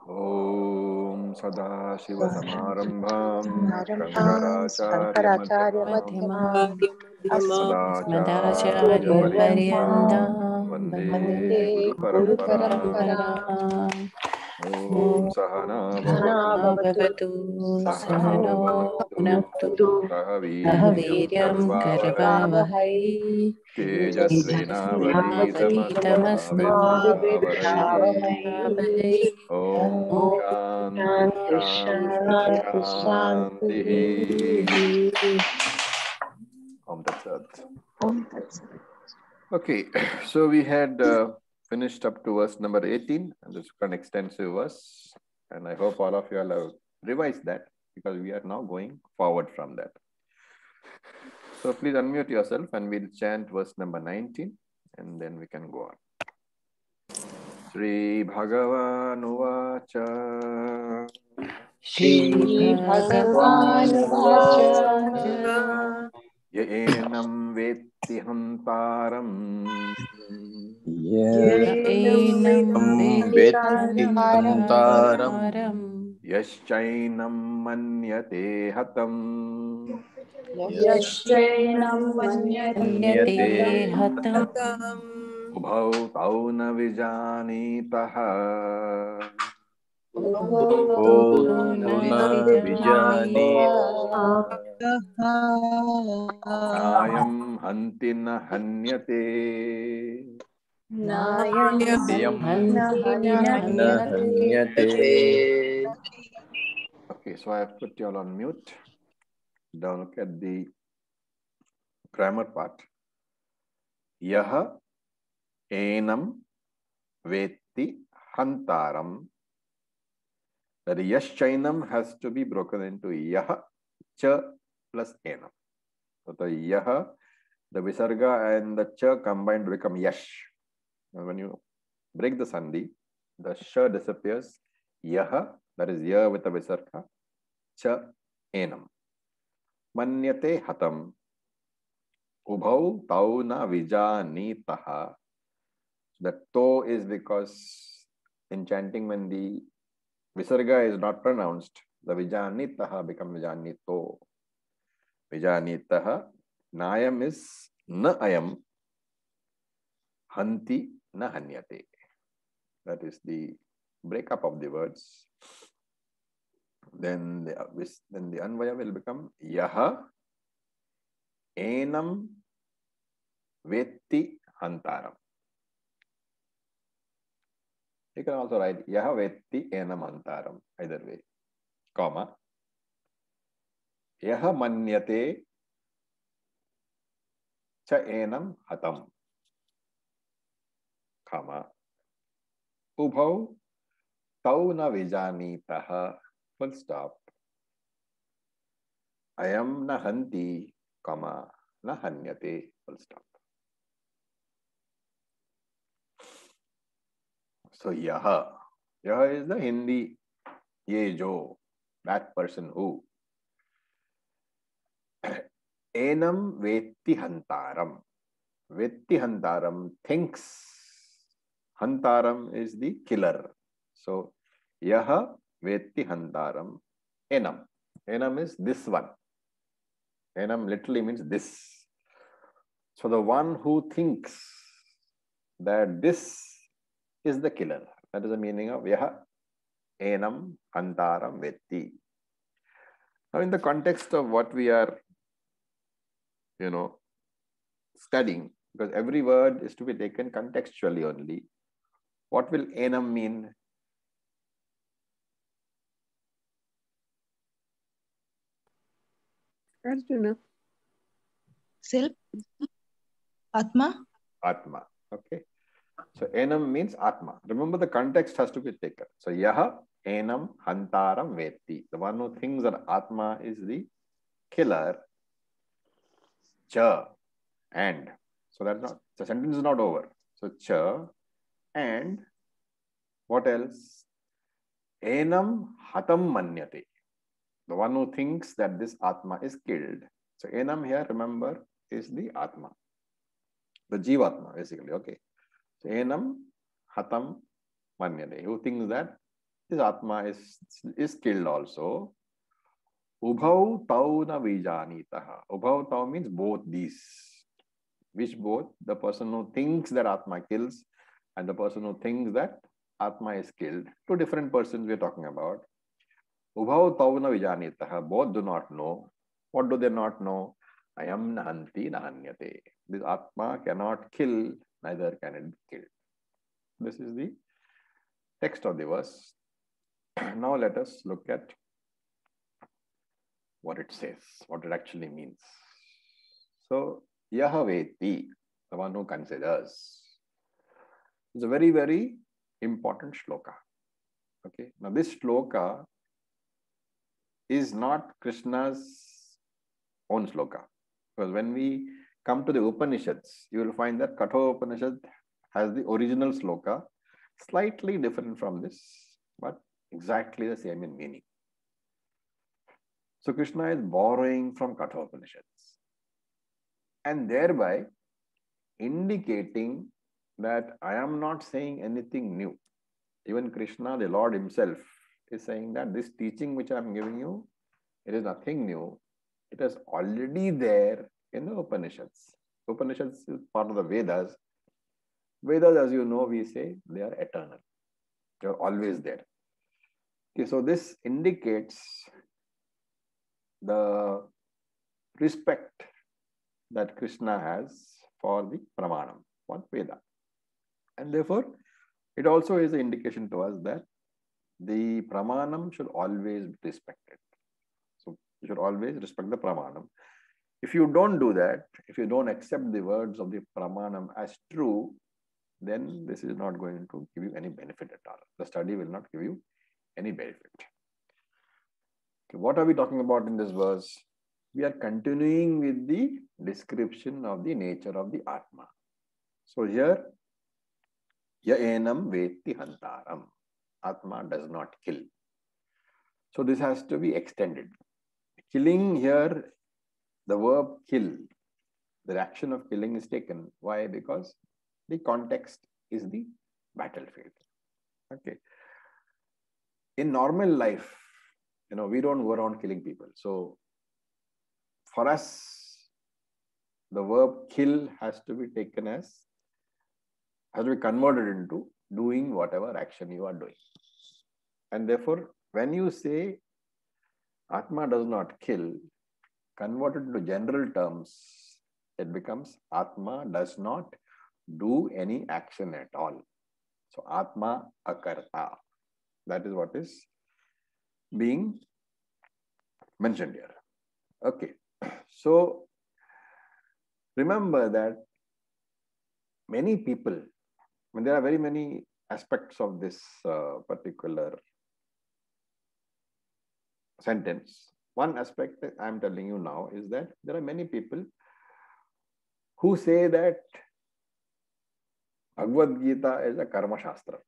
ॐ सदाशिवसमारम्भां शङ्कराचार्यमध्यमाम् अस्मदाचार्यपर्यन्तां वन्दे वन्दे गुरुपरम्पराम्। गुरुपरम्पराम्। ॐ सहना सहना भवतु भवतु सहनौ सहनौ भुनक्तु भुनक्तु सह सह वीर्यं वीर्यं करवावहै करवावहै तेजस्विनावधीतमस्तु मा तेजस्विनावधीतमस्तु विद्विषावहै। विद्विषावहै। ॐ ॐ शान्ति शान्ति शान्ति शान्ति शान्तिः। शान्तिः। Om Tat Sat. Okay, so we had finished up to verse number 18, and this is an extensive verse, and I hope all of you all have revised that because we are now going forward from that. So please unmute yourself and we'll chant verse number 19, and then we can go on. Shri Bhagavan Uvacha श्रीभगवानुवाच Yenam Vetti Hantaram एनं वेत्ति हन्तारम् वेत्तारम् Yaschainam Manyate Hatam यश्चैनं मन्यते अन्यते हतम् Ubhau Tau Na Vijanitaha उभौ न न विजानीतः Nayam Hanti Na Hanyate. नायं यं हन्ति न न हन्यते। हन्यते। Okay, so I have put you all on mute. Now look at the grammar part. Yaha enam vetti hantaram. That yaschainam has to be broken into yaha cha plus enam. So the yaha, the visarga and the cha combined to become yash. And when you break the sandhi, the sha disappears. Yaha, that is ya with the visarga, cha enam. Manyate hatam. Ubhau tau na vijanitaha. The to is because in chanting when the visarga is not pronounced, the vijanitaha becomes vijanito. Vijanitaha. Nayam is na ayam. Hanti na hanyate. That is the breakup of the words. Then the anvaya will become yaha enam vetti hantaram. You can also write yaha vetti enam hantaram, either way, comma. Yaha manyate cha enam hatam, comma. Ubhau tau na vijanitaha, full stop. Ayam na hanti, comma, na hanyate, full stop. So yaha is the Hindi ye jo, that person who. Enam vetti hantaram. Vetti hantaram thinks. Hantaram is the killer. So yaha vetti hantaram enam. Enam is this one. Enam literally means this. So the one who thinks that this is the killer. That is the meaning of yaha enam hantaram vetti. Now in the context of what we are, studying, because every word is to be taken contextually only. What will enam mean? Arjuna. self atma. Atma. Okay. So enam means atma. Remember the context has to be taken. So yaha enam hantaram vetti. The one who thinks that atma is the killer. Cha and. So that's not, the sentence is not over. So cha and what else? Enam hatam manyate. The one who thinks that this atma is killed. So enam here, remember, is the atma. The jivatma, basically. Okay. So enam hatam manyate. Who thinks that this Atma is killed also. Ubhau tau na vijanitaha. Ubhau tau means both these. Which both? The person who thinks that Atma kills and the person who thinks that Atma is killed. Two different persons we are talking about. Ubhau tau na vijanitaha. Both do not know. What do they not know? Ayam nahanti nahanyate. This Atma cannot kill, neither can it be killed. This is the text of the verse. Now let us look at what it says, what it actually means. So, Yahaveti, the one who considers, is a very, very important shloka. Okay. Now, this shloka is not Krishna's own shloka. Because when we come to the Upanishads, you will find that Katha Upanishad has the original shloka, slightly different from this, but exactly the same in meaning. So Krishna is borrowing from Katha Upanishads and thereby indicating that I am not saying anything new. Even Krishna, the Lord himself, is saying that this teaching which I am giving you, it is nothing new. It is already there in the Upanishads. Upanishads is part of the Vedas. Vedas, as you know, we say they are eternal. They are always there. Okay, so this indicates the respect that Krishna has for the Pramanam, for Veda. And therefore, it also is an indication to us that the Pramanam should always be respected. So you should always respect the Pramanam. If you don't do that, if you don't accept the words of the Pramanam as true, then this is not going to give you any benefit at all. The study will not give you any benefit. Okay, what are we talking about in this verse? We are continuing with the description of the nature of the Atma. So here, ya enam veti hantaram. Atma does not kill. So this has to be extended. Killing here, the verb kill, the action of killing is taken. Why? Because the context is the battlefield. Okay. In normal life, we don't go around killing people. So for us, the verb kill has to be taken has to be converted into doing whatever action you are doing. And therefore, when you say Atma does not kill, converted into general terms, it becomes Atma does not do any action at all. So Atma akarta. That is what is being mentioned here. Okay. So remember that many people, there are very many aspects of this particular sentence. One aspect that I'm telling you now is that there are many people who say that Bhagavad Gita is a karma shastra.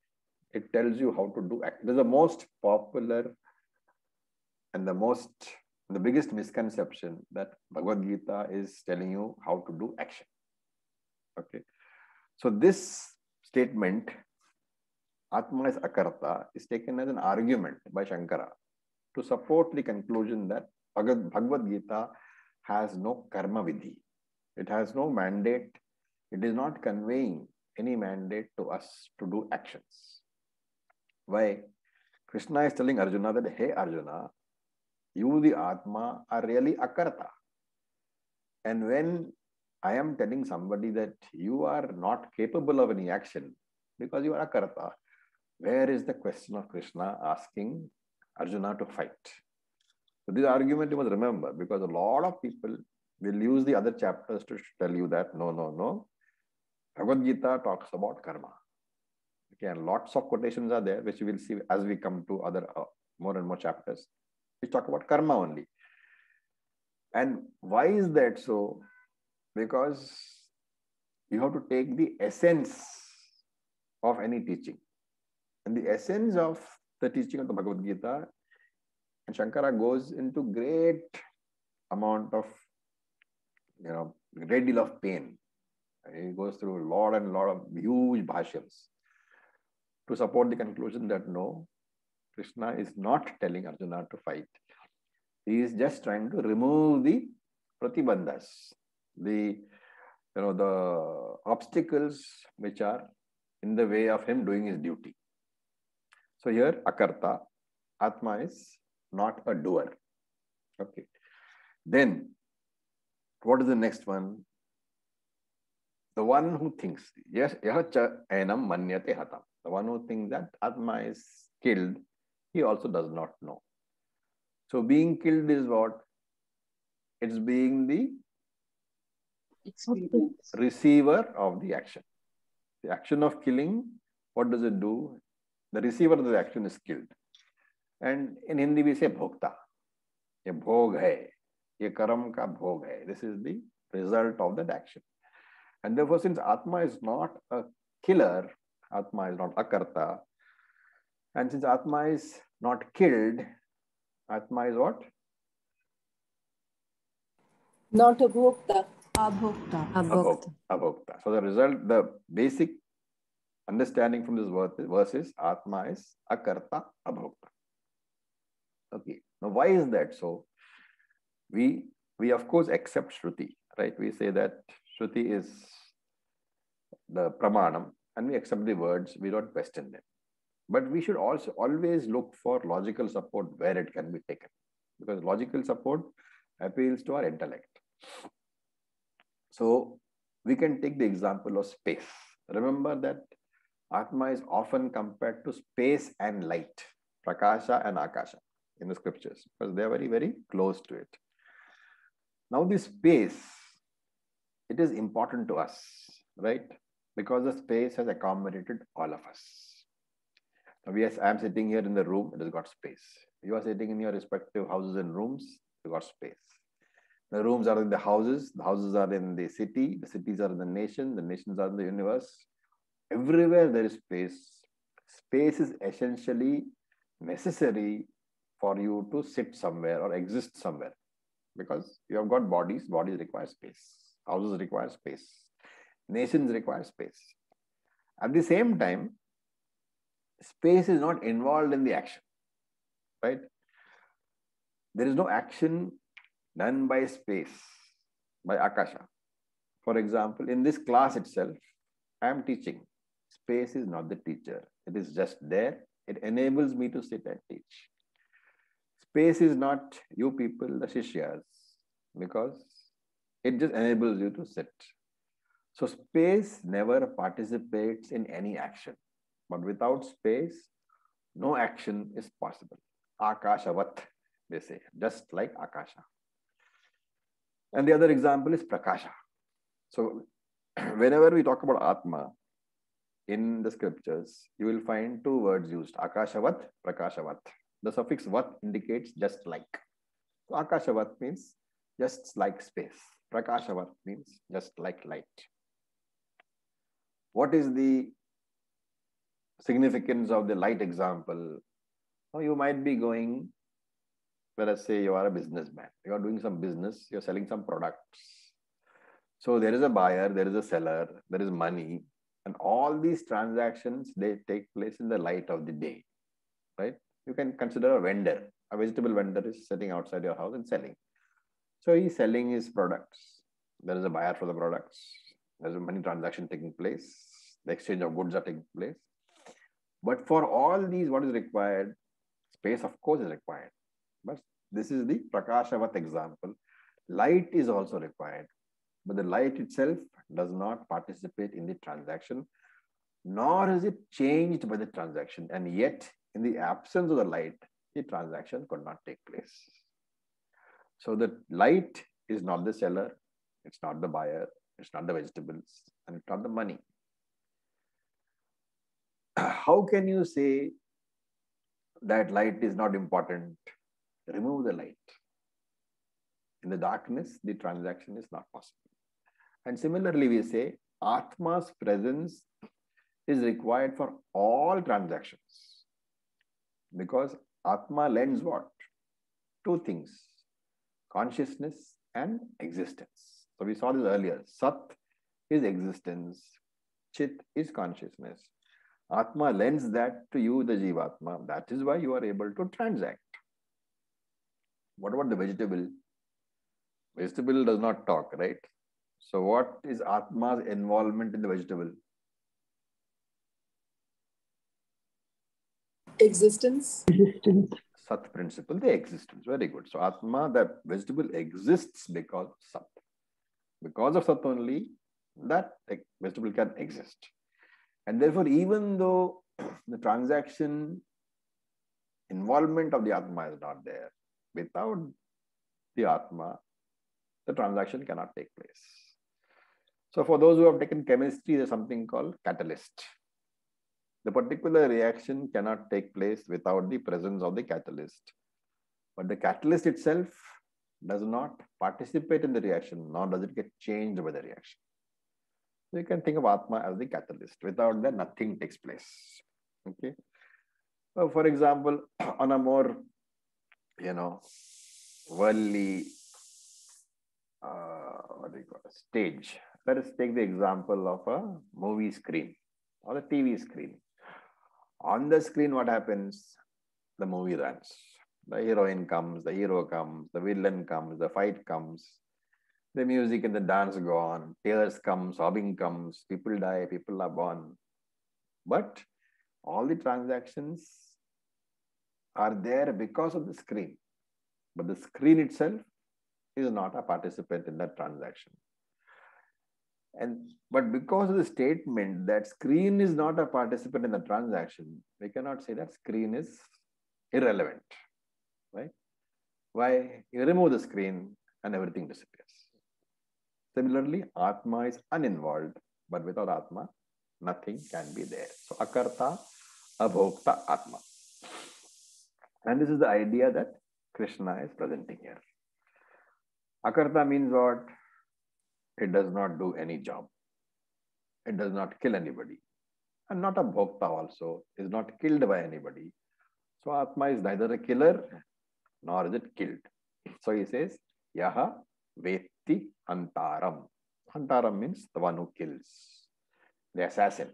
It tells you how to do act. It is the most popular and the biggest misconception that Bhagavad Gita is telling you how to do action. Okay. So this statement, Atma is akarta, is taken as an argument by Shankara to support the conclusion that Bhagavad Gita has no karma vidhi. It has no mandate. It is not conveying any mandate to us to do actions. Why? Krishna is telling Arjuna that, hey Arjuna, you the Atma are really akarta. And when I am telling somebody that you are not capable of any action because you are akarta, where is the question of Krishna asking Arjuna to fight? So this argument you must remember, because a lot of people will use the other chapters to tell you that no. Bhagavad Gita talks about karma. Okay, and lots of quotations are there, which we will see as we come to other more and more chapters, which talk about karma only. And why is that so? Because you have to take the essence of any teaching. And the essence of the teaching of the Bhagavad Gita, and Shankara goes into great amount of, great deal of pain. He goes through a lot of huge bhashyams to support the conclusion that no, Krishna is not telling Arjuna to fight. He is just trying to remove the pratibandhas, the the obstacles which are in the way of him doing his duty. So here Akarta, Atma is not a doer. Okay. Then what is the next one? The one who thinks, yes, yahacha enam manyate hatam. The one who thinks that Atma is killed, he also does not know. So being killed is what? It's being the receiver of the action. The action of killing, what does it do? The receiver of the action is killed. And in Hindi we say bhokta. Ye bhog hai. Ye karam ka bhog hai. This is the result of that action. And therefore, since Atma is not a killer, Atma is not akarta, and since Atma is not killed, Atma is what? Not a bhokta. Abhokta. Abhokta. So the result, the basic understanding from this verse is Atma is akarta, abhokta. Okay. Now, why is that so? We of course accept Shruti, right? We say that Shruti is the pramanam, and we accept the words, we don't question them. But we should also always look for logical support where it can be taken, because logical support appeals to our intellect. So we can take the example of space. Remember that Atma is often compared to space and light, Prakasha and Akasha in the scriptures, because they are very, very close to it. Now this space, it is important to us, right? Because the space has accommodated all of us. Now, I am sitting here in the room, it has got space. You are sitting in your respective houses and rooms, you got space. The rooms are in the houses are in the cities are in the nations are in the universe. Everywhere there is space. Space is essentially necessary for you to sit somewhere or exist somewhere, because you have got bodies require space. Houses require space. Nations require space. At the same time, space is not involved in the action, right? There is no action done by space, by Akasha. For example, in this class itself, I am teaching. Space is not the teacher. It is just there. It enables me to sit and teach. Space is not you people, the Shishyas, because it just enables you to sit. So space never participates in any action. But without space, no action is possible. Akashavat, they say, just like Akasha. And the other example is Prakasha. So whenever we talk about Atma in the scriptures, you will find two words used, Akashavat, Prakashavat. The suffix vat indicates just like. So Akashavat means just like space. Prakashavat means just like light. What is the significance of the light example? Now you might be going, let us say you are a businessman. You are doing some business, you are selling some products. So there is a buyer, there is a seller, there is money, and all these transactions, they take place in the light of the day, right? You can consider a vendor. A vegetable vendor is sitting outside your house and selling. So he's selling his products. There is a buyer for the products. There's a money transaction taking place. The exchange of goods are taking place. But for all these, what is required? Space, of course, is required. But this is the Prakashavat example. Light is also required. But the light itself does not participate in the transaction, nor is it changed by the transaction. And yet, in the absence of the light, the transaction could not take place. So the light is not the seller, it's not the buyer, it's not the vegetables, and it's not the money. How can you say that light is not important? Remove the light. In the darkness, the transaction is not possible. And similarly, we say Atma's presence is required for all transactions, because Atma lends what? Two things, consciousness and existence. So we saw this earlier. Sat is existence, Chit is consciousness. Atma lends that to you, the Jivatma. That is why you are able to transact. What about the vegetable? Vegetable does not talk, right? So what is Atma's involvement in the vegetable? Existence. Sat principle, the existence. Very good. So Atma, the vegetable exists because of Sat. Because of Sat only, that vegetable can exist. And therefore, even though the transaction involvement of the Atma is not there, without the Atma, the transaction cannot take place. So for those who have taken chemistry, there's something called catalyst. The particular reaction cannot take place without the presence of the catalyst. But the catalyst itself does not participate in the reaction, nor does it get changed by the reaction. So you can think of Atma as the catalyst. Without that, nothing takes place. Okay. So for example, on a more, worldly, stage, let us take the example of a movie screen or a TV screen. On the screen, what happens? The movie runs. The heroine comes, the hero comes, the villain comes, the fight comes, the music and the dance go on, tears come, sobbing comes, people die, people are born. But all the transactions are there because of the screen. But the screen itself is not a participant in that transaction. But because of the statement that screen is not a participant in the transaction, we cannot say that screen is irrelevant, right? Why? You remove the screen and everything disappears. Similarly, Atma is uninvolved, but without Atma, nothing can be there. So, Akarta, Abhokta, Atma. And this is the idea that Krishna is presenting here. Akarta means what? It does not do any job. It does not kill anybody. And not a bhokta also, is not killed by anybody. So Atma is neither a killer, nor is it killed. So he says, Yaha Vetti Hantaram. Hantaram means the one who kills, the assassin.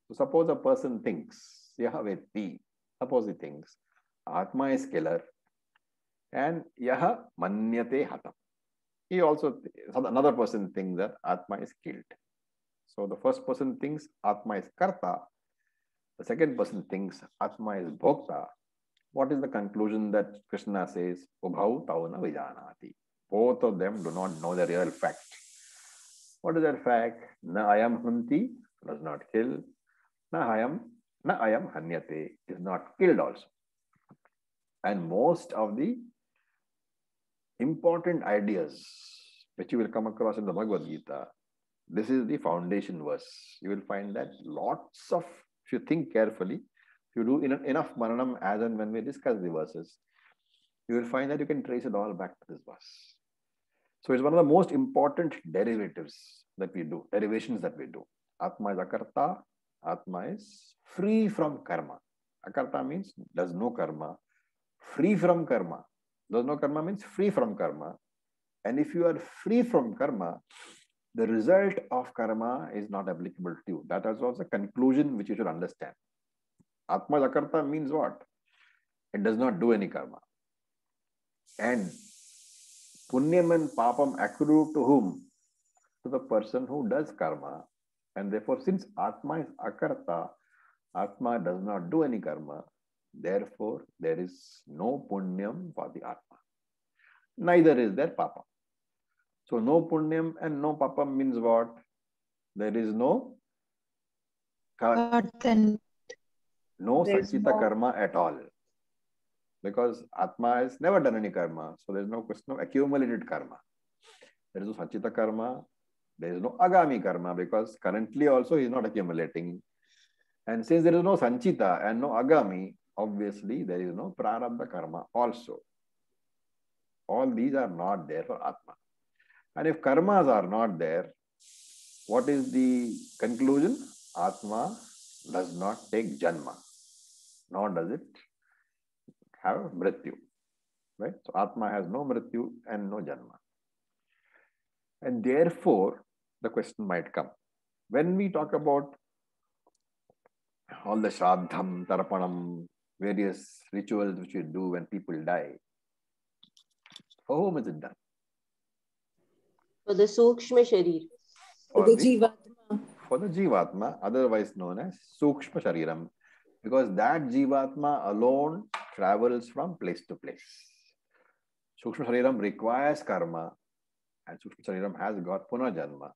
So suppose a person thinks, Yaha Vetti, suppose he thinks, Atma is killer, and Yaha Manyate Hatam. He also, another person thinks that Atma is killed. So the first person thinks Atma is Karta. The second person thinks Atma is Bhokta. What is the conclusion that Krishna says? Ubhau tauna vijanati. Both of them do not know the real fact. What is that fact? Na ayam hunti, does not kill. Na ayam hanyate, is not killed also. And most of the important ideas which you will come across in the Bhagavad Gita, this is the foundation verse. You will find that lots of, if you think carefully, if you do enough Maranam as and when we discuss the verses, you will find that you can trace it all back to this verse. So it's one of the most important derivatives that we do, derivations that we do. Atma is Akarta, Atma is free from karma. Akarta means does no karma, free from karma. Does no karma means free from karma. And if you are free from karma, the result of karma is not applicable to you. That is also a conclusion which you should understand. Atma Akarta means what? It does not do any karma. And punyam and papam accrue to whom? To the person who does karma. And therefore, since Atma is Akarta, Atma does not do any karma. Therefore, there is no punyam for the Atma. Neither is there papam. So no punyam and no papam means what? There is no sanchita karma at all. Because Atma has never done any karma. So there is no question of accumulated karma. There is no sanchita karma. There is no agami karma because currently also he is not accumulating. And since there is no sanchita and no agami, obviously there is no prarabdha karma also. All these are not there for Atma. And if karmas are not there, what is the conclusion? Atma does not take janma, nor does it have mrityu. Right? So Atma has no mrityu and no janma. And therefore, the question might come. When we talk about all the shraddham, tarpanam, various rituals which we do when people die, for whom is it done? For the Sukshma Sharir. For the Jivatma. For the Jivatma, otherwise known as Sukshma Shariram, because that Jivatma alone travels from place to place. Sukshma Shariram requires karma, and Sukshma Shariram has got Punajanma.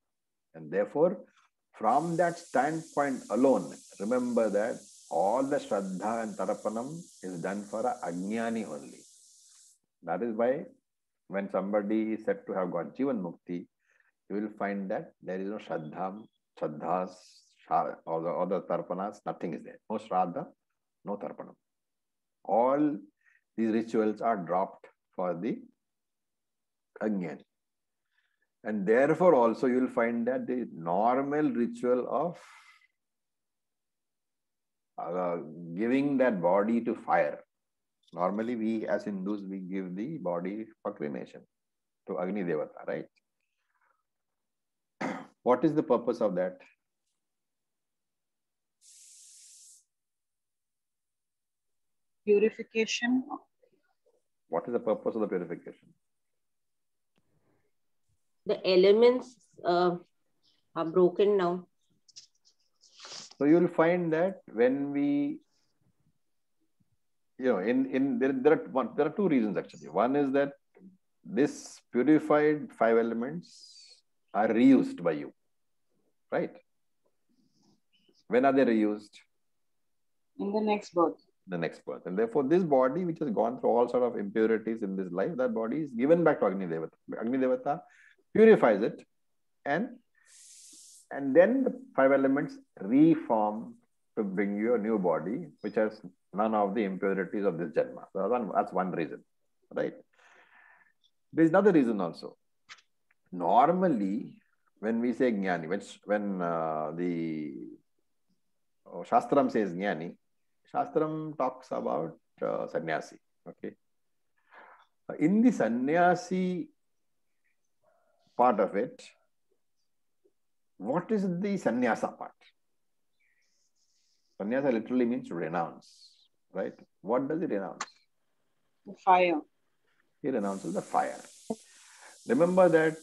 And therefore, from that standpoint alone, remember that all the Shraddha and Tarapanam is done for a Ajnani only. That is why when somebody is said to have got Jivan Mukti, you will find that there is no Shraddhas, or the Tarpanas, nothing is there. No Shraddha, no Tarpanam. All these rituals are dropped for the Ajnani. And therefore also you will find that the normal ritual of giving that body to fire. Normally we as Hindus, we give the body for cremation to Agni Devata, right? What is the purpose of that? Purification. What is the purpose of the purification? The elements are broken now. So you will find that when we, there are two reasons actually. One is that this purified 5 elements are reused by you, right? When are they reused? In the next birth. The next birth. And therefore this body which has gone through all sort of impurities in this life, that body is given back to Agni Devata. Agni Devata purifies it, and then the 5 elements reform to bring you a new body which has none of the impurities of this Janma. So that's one reason, right? There is another reason also. Normally, when we say Jnani, when the Shastram says Jnani, Shastram talks about sannyasi. Okay. In the sannyasi part of it, what is the sannyasa part? Sannyasa literally means to renounce, right? What does he renounce? The fire. He renounces the fire. Remember that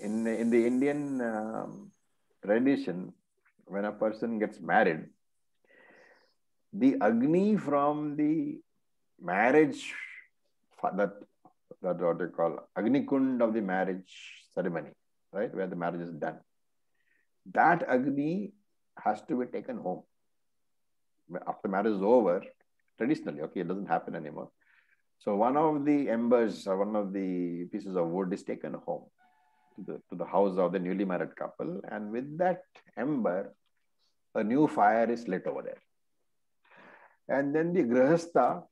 in the Indian tradition, when a person gets married, the Agni from the marriage, that what they call Agni Kund of the marriage ceremony, right, where the marriage is done, that Agni has to be taken home. After marriage is over, traditionally, okay, it doesn't happen anymore. So one of the embers or one of the pieces of wood is taken home to the house of the newly married couple, and with that ember, a new fire is lit over there. And then the Grihastha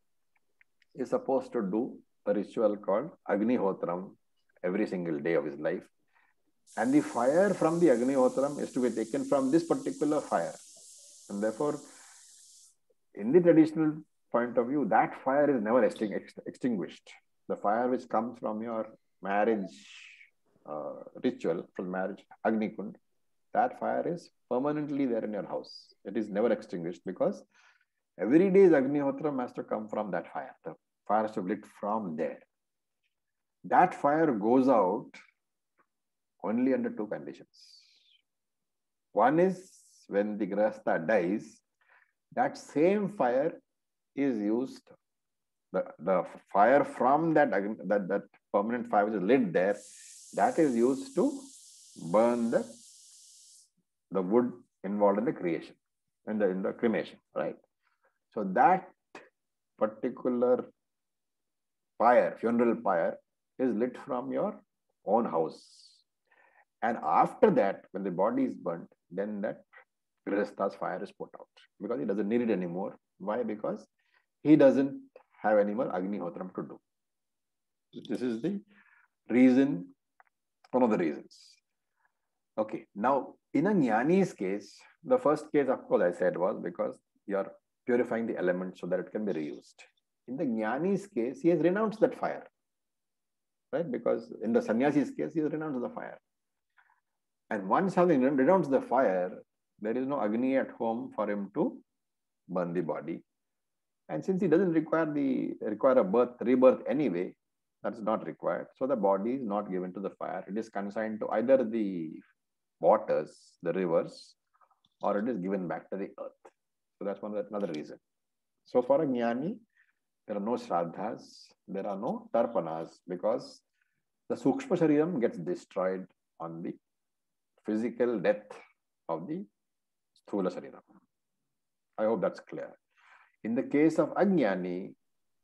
is supposed to do a ritual called Agnihotram every single day of his life. And the fire from the Agnihotram is to be taken from this particular fire. And therefore, in the traditional point of view, that fire is never extinguished. The fire which comes from your marriage ritual, from marriage Agni Kund, that fire is permanently there in your house. It is never extinguished because every day's Agnihotram has to come from that fire. The fire has to be lit from there. That fire goes out only under 2 conditions. One is when the Grihastha dies, that same fire is used, the fire from that permanent fire which is lit there, that is used to burn the wood involved in the creation, in the cremation, right? So that particular fire, funeral pyre, is lit from your own house. And after that, when the body is burnt, then that Grihastha's fire is put out because he doesn't need it anymore. Why? Because he doesn't have any more Agnihotram to do. This is the reason, one of the reasons. Okay, now in a Jnani's case, the first case, of course, I said was because you are purifying the element so that it can be reused. In the Jnani's case, he has renounced that fire, right? Because in the sannyasi's case, he has renounced the fire. And once having renounced the fire, there is no Agni at home for him to burn the body. And since he doesn't require a rebirth anyway, that's not required. So the body is not given to the fire. It is consigned to either the waters, the rivers, or it is given back to the earth. So that's another reason. So for a jnani, there are no shraddhas, there are no tarpanas, because the sukshma shariram gets destroyed on the physical death of the sthula shariram. I hope that's clear. In the case of ajnani,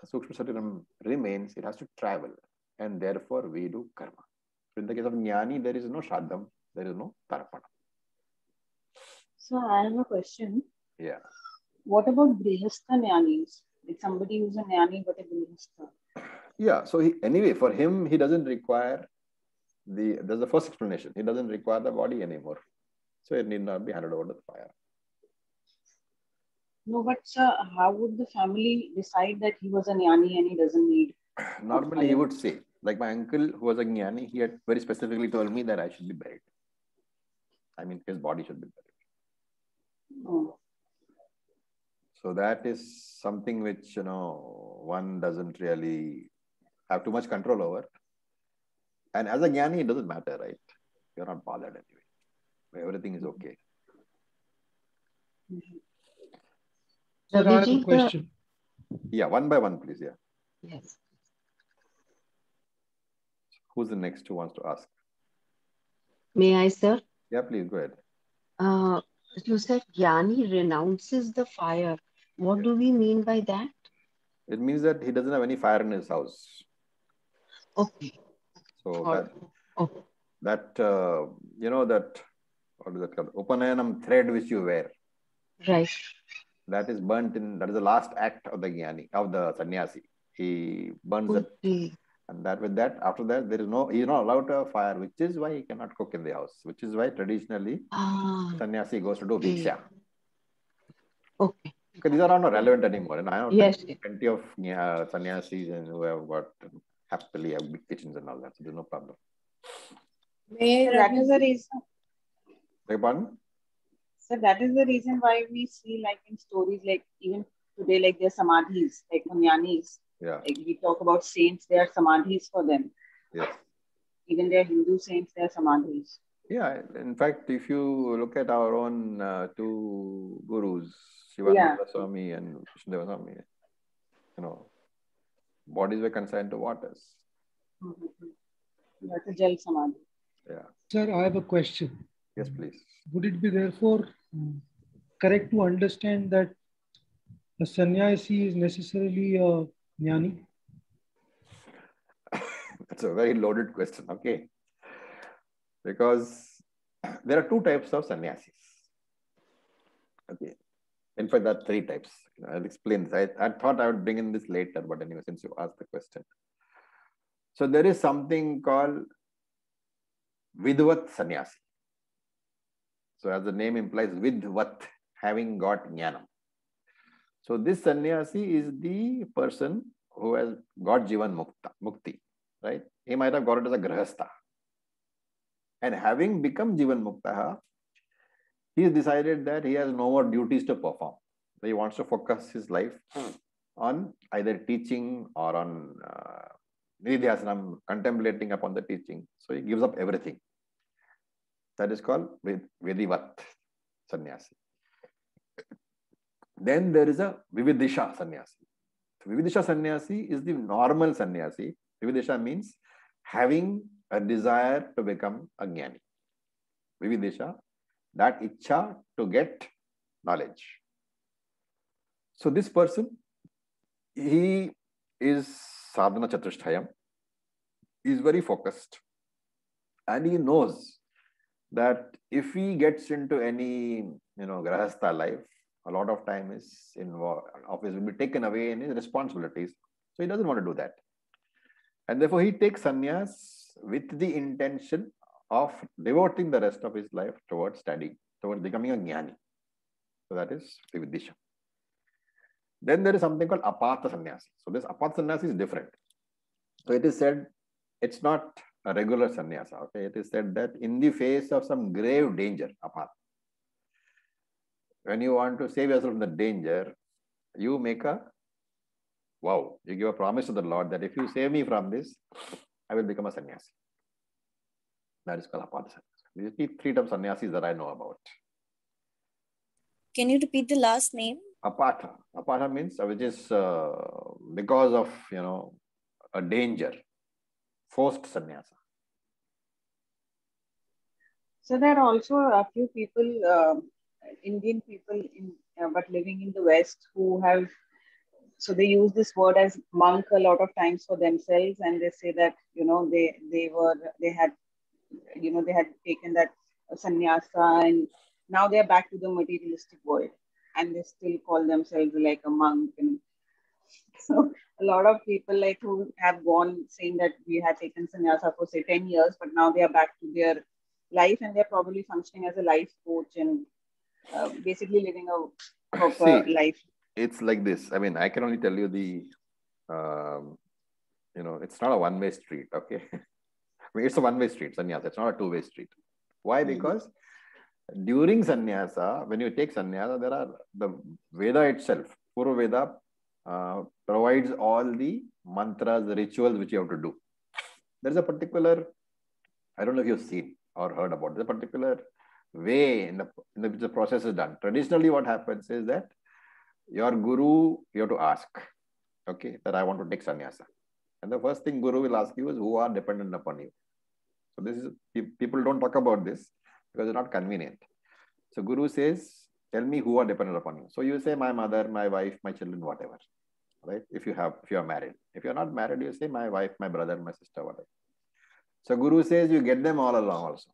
the sukshma shariram remains, it has to travel, and therefore we do karma. So in the case of jnani, there is no shraddham, there is no tarpana. So I have a question. Yeah. What about grihastha jnanis? Like somebody who's a jnani but a grihastha. Yeah. So anyway, for him, he doesn't require there's the first explanation. He doesn't require the body anymore. So it need not be handed over to the fire. No, but sir, how would the family decide that he was a jnani and he doesn't need? Normally, he would say, like my uncle who was a jnani, he had very specifically told me that I should be buried. I mean, his body should be buried. Oh. So that is something which, one doesn't really have too much control over. And as a jnani, it doesn't matter, right? You're not bothered anyway. Everything is okay. Sir, I have a question. Yeah, one by one, please. Yeah. Yes. Who's the next who wants to ask? May I, sir? Yeah, please go ahead. You said Jnani renounces the fire. What do we mean by that? It means that he doesn't have any fire in his house. Okay. So Okay. that what is that called? Upanayanam thread which you wear. Right. That is burnt in. That is the last act of the jnani, of the sannyasi. He burns it, and after that he is not allowed to have fire, which is why he cannot cook in the house. Which is why traditionally sannyasi goes to do bhiksha. Okay. Because these are not relevant anymore, and I know plenty of sannyasis and who have got happily have big kitchens and all that. So there's no problem. That is the reason. Beg pardon? So that is the reason why we see, like in stories, like even today, like their samadhis, like jnanis. Yeah. Like we talk about saints, there are samadhis for them. Yes. Even their Hindu saints, there are samadhis. Yeah. In fact, if you look at our own two gurus, Shivananda Swami and Vishnudeva Swami, bodies were consigned to waters. That's a jal samadhi. Yeah. Sir, I have a question. Yes, please. Would it be therefore correct to understand that a sannyasi is necessarily a jnani? That's a very loaded question, okay? Because there are two types of sannyasis. Okay. In fact, there are three types. I'll explain this. I thought I would bring in this later, but anyway, since you asked the question. So there is something called Vidvat sannyasi. So as the name implies, Vidvat, having got jnanam. So this sannyasi is the person who has got Jivan Mukti, right? He might have got it as a grihastha. And having become Jivan Muktaha, he has decided that he has no more duties to perform. So he wants to focus his life on either teaching or on nididhyasanam, contemplating upon the teaching. So he gives up everything. That is called Vidivat sannyasi. Then there is a Vividisha sannyasi. So Vividisha sannyasi is the normal sannyasi. Vividisha means having a desire to become a jnani. Vividisha, that ichcha to get knowledge. So this person, he is sadhana chatushtayam. He is very focused. And he knows that if he gets into any, grahastha life, a lot of time is involved, office will be taken away in his responsibilities. So he doesn't want to do that. And therefore he takes sannyas with the intention of devoting the rest of his life towards studying, towards becoming a jnani. So that is Vividisha. Then there is something called Apata sannyasi. So this Apata sannyasi is different. So it is said, it's not a regular sannyasa. Okay, it is said that in the face of some grave danger, apart, when you want to save yourself from the danger, you make a vow. You give a promise to the Lord that if you save me from this, I will become a sannyasi. That is called apata sannyasi. These three terms sannyasis that I know about. Can you repeat the last name? Apata. Apata means which is because of, a danger. Forced sannyasa. So there are also a few people, Indian people, but living in the West, who have. So they use this word as monk a lot of times for themselves, and they say that they had taken that sannyasa, and now they are back to the materialistic world, and they still call themselves like a monk. And so a lot of people like who have gone saying that we had taken sannyasa for say 10 years, but now they are back to their life, and they're probably functioning as a life coach and basically living a proper life. It's like this. I mean, I can only tell you it's not a one-way street, okay? I mean, it's a one-way street, sannyasa. It's not a two-way street. Why? Because during sannyasa, when you take sannyasa, there are the Veda itself, Purva Veda provides all the mantras, the rituals which you have to do. There's a particular, I don't know if you've seen or heard about, there's a particular way in which the process is done. Traditionally, what happens is that your guru, you have to ask, okay, that I want to take sannyasa. And the first thing guru will ask you is who are dependent upon you. So this is, people don't talk about this because it's not convenient. So guru says, tell me who are dependent upon you. So you say my mother, my wife, my children, whatever, right? If you are married. If you're not married, you say my wife, my brother, my sister, whatever. So guru says you get them all along also.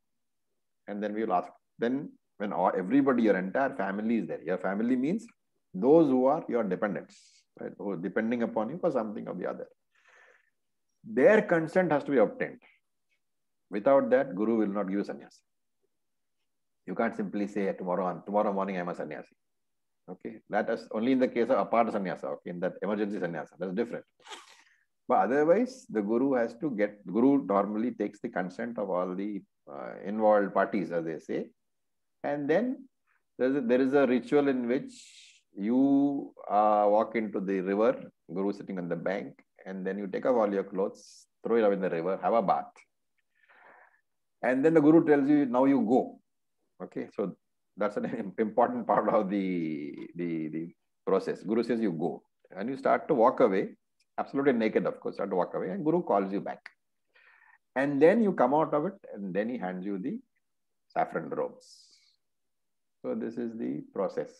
And then we will ask, then when everybody, your entire family is there. Your family means those who are your dependents, right? Who are depending upon you for something or the other. Their consent has to be obtained. Without that, guru will not give you sannyasa. You can't simply say tomorrow morning I'm a sannyasi. Okay, that is only in the case of apata sannyasa. Okay, in that emergency sannyasa, that's different. But otherwise, the guru normally takes the consent of all the involved parties, as they say, and then there is a ritual in which you walk into the river, guru sitting on the bank, and then you take off all your clothes, throw it out in the river, have a bath. And then the guru tells you, now you go. Okay, so that's an important part of the process. Guru says you go. And you start to walk away, absolutely naked, of course, start to walk away, and guru calls you back. And then you come out of it, and then he hands you the saffron robes. So this is the process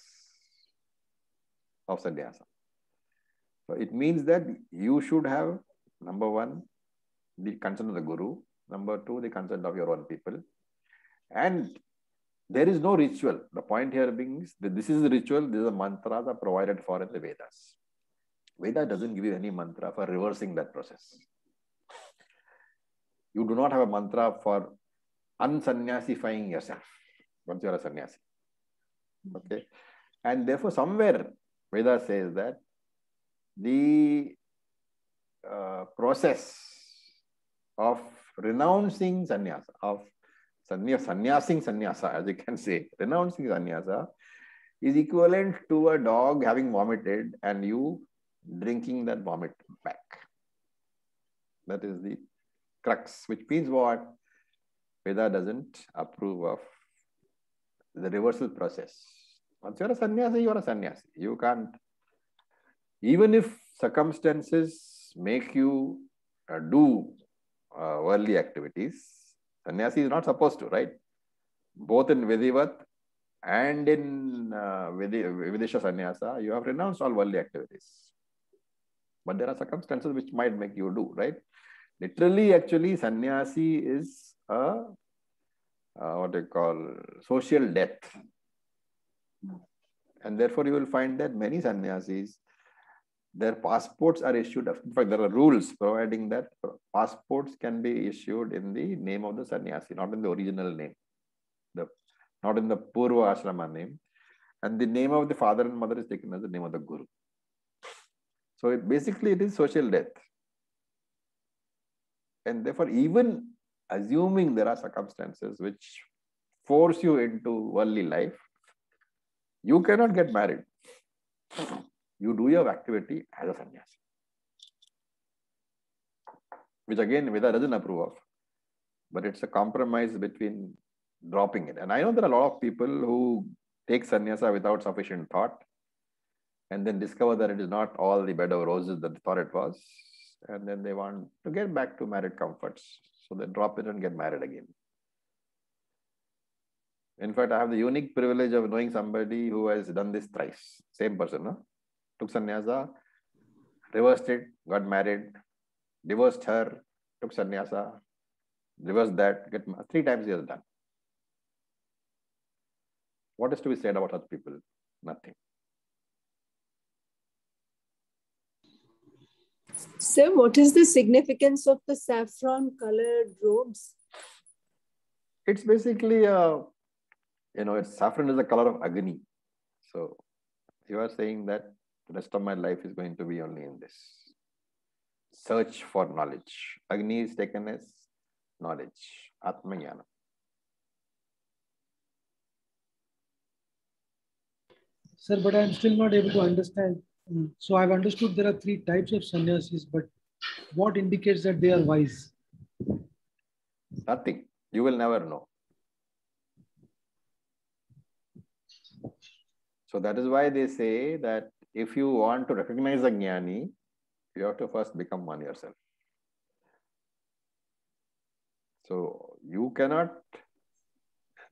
of sannyasa. So it means that you should have, number one, the consent of the guru. Number two, the consent of your own people. And there is no ritual. The point here being is that this is the ritual, these are mantras are provided for in the Vedas. Veda doesn't give you any mantra for reversing that process. You do not have a mantra for unsannyasifying yourself once you are a sannyasi. Okay. And therefore, somewhere Veda says that the process of renouncing sannyasa, of sannyasing sannyasa, as you can say, renouncing sannyasa is equivalent to a dog having vomited and you drinking that vomit back. That is the crux, which means what? Veda doesn't approve of the reversal process. Once you're a sannyasi, you're a sannyasi. You can't, even if circumstances make you do worldly activities, sannyasi is not supposed to, right? Both in Vidivat and in Vidisha sannyasa, you have renounced all worldly activities. But there are circumstances which might make you do, right? Literally, actually, sannyasi is a what they call social death. And therefore, you will find that many sannyasis, their passports are issued. In fact, there are rules providing that passports can be issued in the name of the sannyasi, not in the original name, not in the Purva Ashrama name. And the name of the father and mother is taken as the name of the guru. So basically, it is social death. And therefore, even assuming there are circumstances which force you into worldly life, You cannot get married. You do your activity as a sannyasi, which again Veda doesn't approve of. But it's a compromise between dropping it. And I know there are a lot of people who take sannyasa without sufficient thought and then discover that it is not all the bed of roses that they thought it was. And then they want to get back to married comforts. So they drop it and get married again. In fact, I have the unique privilege of knowing somebody who has done this thrice. Same person, no? Took sannyasa, reversed it, got married, divorced her, took sannyasa, reversed that, 3 times he has done. What is to be said about such people? Nothing. Sir, what is the significance of the saffron colored robes? It's basically, saffron is the color of Agni. So you are saying that the rest of my life is going to be only in this. Search for knowledge. Agni is taken as knowledge. Atma Jnana. Sir, but I'm still not able to understand. So I've understood there are 3 types of sannyasis, but what indicates that they are wise? Nothing. You will never know. So that is why they say that if you want to recognize a jnani, you have to first become one yourself. So you cannot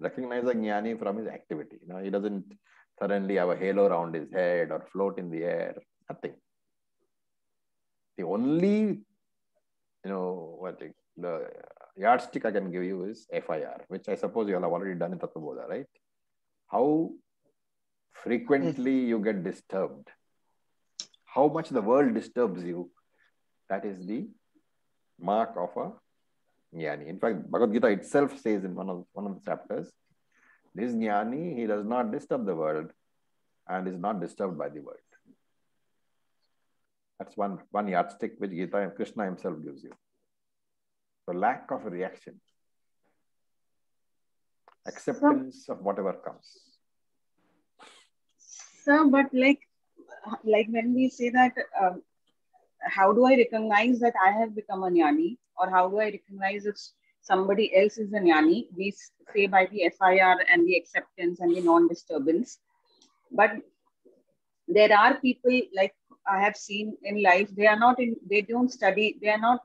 recognize a jnani from his activity. He doesn't suddenly have a halo around his head or float in the air. Nothing. The only, the yardstick I can give you is FIR, which I suppose you all have already done in Tattvabodha, right? How frequently you get disturbed, how much the world disturbs you, that is the mark of a jnani. In fact, Bhagavad Gita itself says in one of the chapters, this jnani, he does not disturb the world and is not disturbed by the world. That's one yardstick which Gita and Krishna himself gives you. So lack of reaction, acceptance of whatever comes. Sir, but like when we say that, how do I recognize that I have become a jnani, or how do I recognize if somebody else is a jnani? We say by the FIR and the acceptance and the non-disturbance. But there are people, like I have seen in life, they don't study, they are not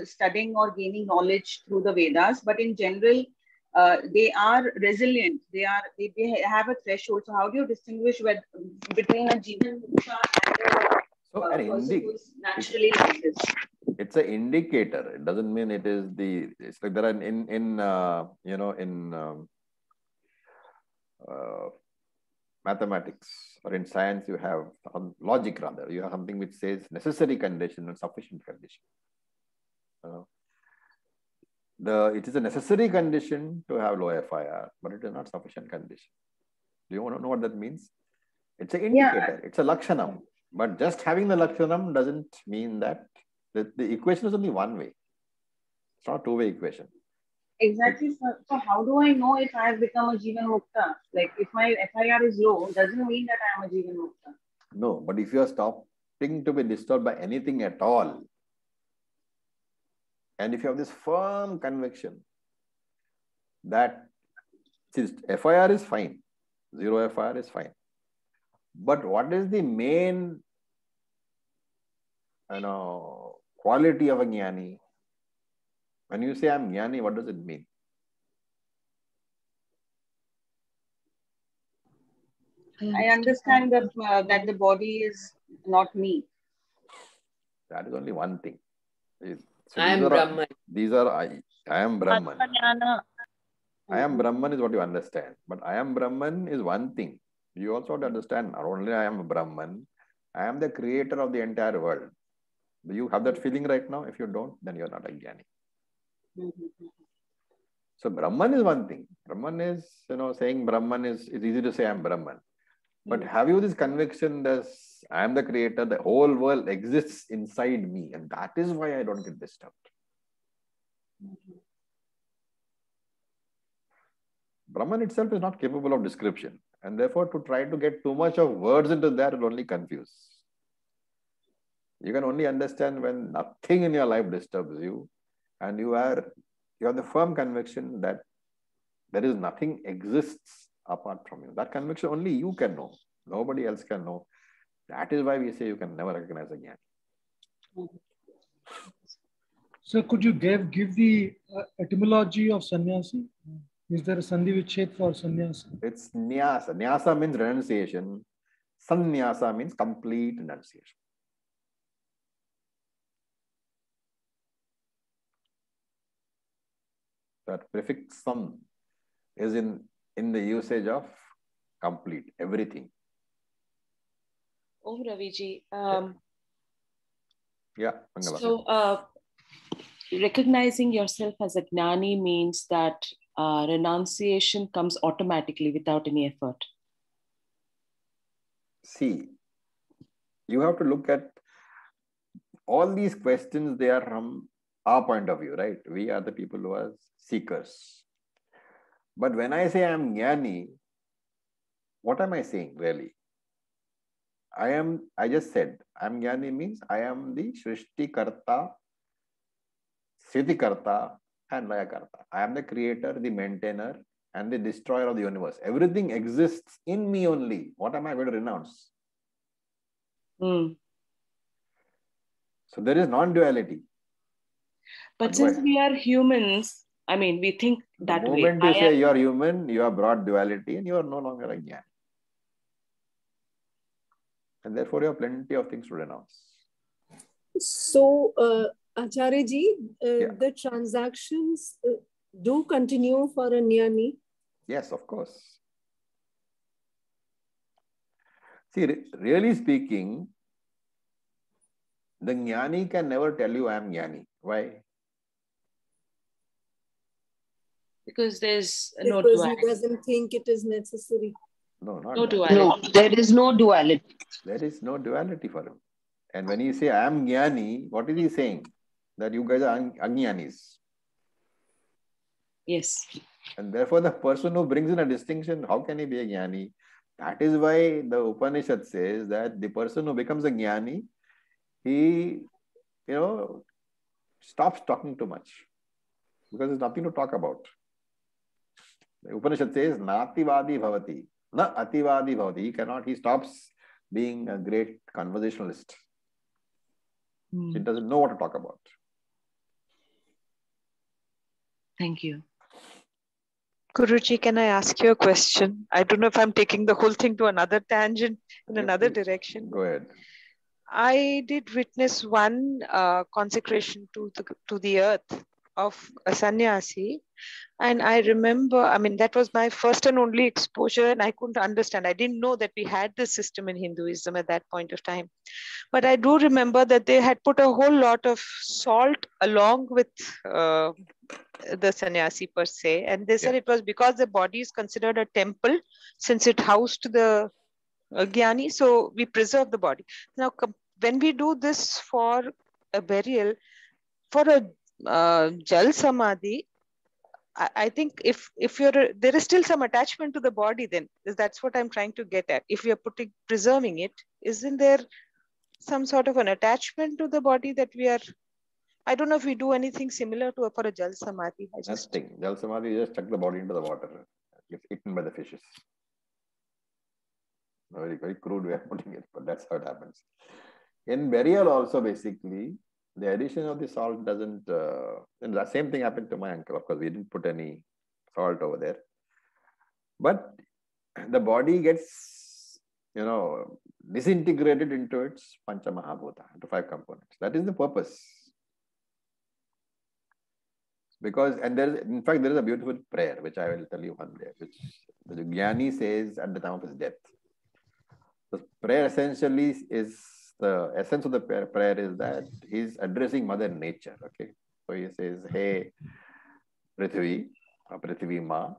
studying or gaining knowledge through the Vedas, but in general, they are resilient. They have a threshold. So how do you distinguish between a Jivan Mukta and a person who is naturally like this? It's an indicator. It doesn't mean it is the. It's like there are in mathematics or in science, you have logic rather. You have something which says necessary condition and sufficient condition. It is a necessary condition to have low FIR, but it is not sufficient condition. Do you want to know what that means? It's an indicator. Yeah. It's a lakshanam. But just having the lakshanam doesn't mean that the equation is only one way. It's not a two-way equation. Exactly. So how do I know if I have become a Jivan Mukta? Like if my FIR is low, doesn't mean that I am a Jivan Mukta. No, but if you are stopping to be disturbed by anything at all, and if you have this firm conviction that FIR is fine, zero FIR is fine, but what is the main quality of a jnani? When you say I'm jnani, what does it mean? I understand that that the body is not me. That is only one thing. So I am Brahman. I am Brahman. I am Brahman is what you understand. But I am Brahman is one thing. You also have to understand, not only I am a Brahman, I am the creator of the entire world. Do you have that feeling right now? If you don't, then you're not a jnani. So Brahman is one thing. Brahman is, saying Brahman is easy to say I'm Brahman. But have you this conviction that I am the creator, the whole world exists inside me, and that is why I don't get disturbed. Brahman itself is not capable of description. And therefore, to try to get too much of words into that will only confuse. You can only understand when nothing in your life disturbs you, and you have the firm conviction that there is nothing exists apart from you. That conviction only you can know. Nobody else can know. That is why we say you can never recognize a jnani. So could you give the etymology of sannyasi? Is there a sandhi vichhet for sannyasi? It's nyasa. Nyasa means renunciation. Sannyasa means complete renunciation. That prefix san is in the usage of complete, everything. Oh, Raviji. Yeah, Mangala. So, recognizing yourself as a jnani means that renunciation comes automatically without any effort. See, you have to look at all these questions, they are from our point of view, right? We are the people who are seekers. But when I say I am jnani, what am I saying really? I just said, I am jnani means I am the Srishti Karta, Sthiti Karta, and Laya Karta. I am the creator, the maintainer, and the destroyer of the universe. Everything exists in me only. What am I going to renounce? Mm. So there is non-duality. But since we are humans, I mean, we think that way. The moment you say you are human, you have brought duality and you are no longer a jnani. And therefore, you have plenty of things to renounce. So, Acharya ji, the transactions do continue for a jnani? Yes, of course. See, really speaking, the jnani can never tell you I am jnani. Why? Because there's no because duality. he doesn't think it is necessary. No, not no that. duality. No, there is no duality. There is no duality for him. And when he say I am jnani, what is he saying? That you guys are ajnanis. Yes. And therefore, the person who brings in a distinction, how can he be a jnani? That is why the Upanishad says that the person who becomes a jnani, he, stops talking too much. Because there's nothing to talk about. The Upanishad says, Nativadi bhavati, na ativadi bhavati. He stops being a great conversationalist. He doesn't know what to talk about. Thank you. Guruji, can I ask you a question? I don't know if I'm taking the whole thing to another tangent in another direction. Go ahead. I did witness one consecration to the earth of a sannyasi. And I remember, I mean, that was my first and only exposure, and I couldn't understand. I didn't know that we had this system in Hinduism at that point of time. But I do remember that they had put a whole lot of salt along with the sannyasi per se. And they said it was because the body is considered a temple since it housed the jnani. So we preserve the body. Now, when we do this for a burial, for a jal samadhi, I think if there is still some attachment to the body, then that's what I'm trying to get at. If we are preserving it, isn't there some sort of an attachment to the body that we are? I don't know if we do anything similar to for a jal samadhi. Nothing. Jal samadhi, you just chuck the body into the water. It's eaten by the fishes. A very, very crude way of putting it, but that's how it happens. In burial also, basically, the addition of the salt doesn't, and the same thing happened to my uncle. Of course, we didn't put any salt over there. But the body gets, disintegrated into its Pancha Mahabhuta, into 5 components. That is the purpose. Because, and in fact, there is a beautiful prayer, which I will tell you one day, which the jnani says at the time of his death. The prayer essentially is, the essence of the prayer is that he's addressing Mother Nature, okay? So he says, hey, Prithvi Ma,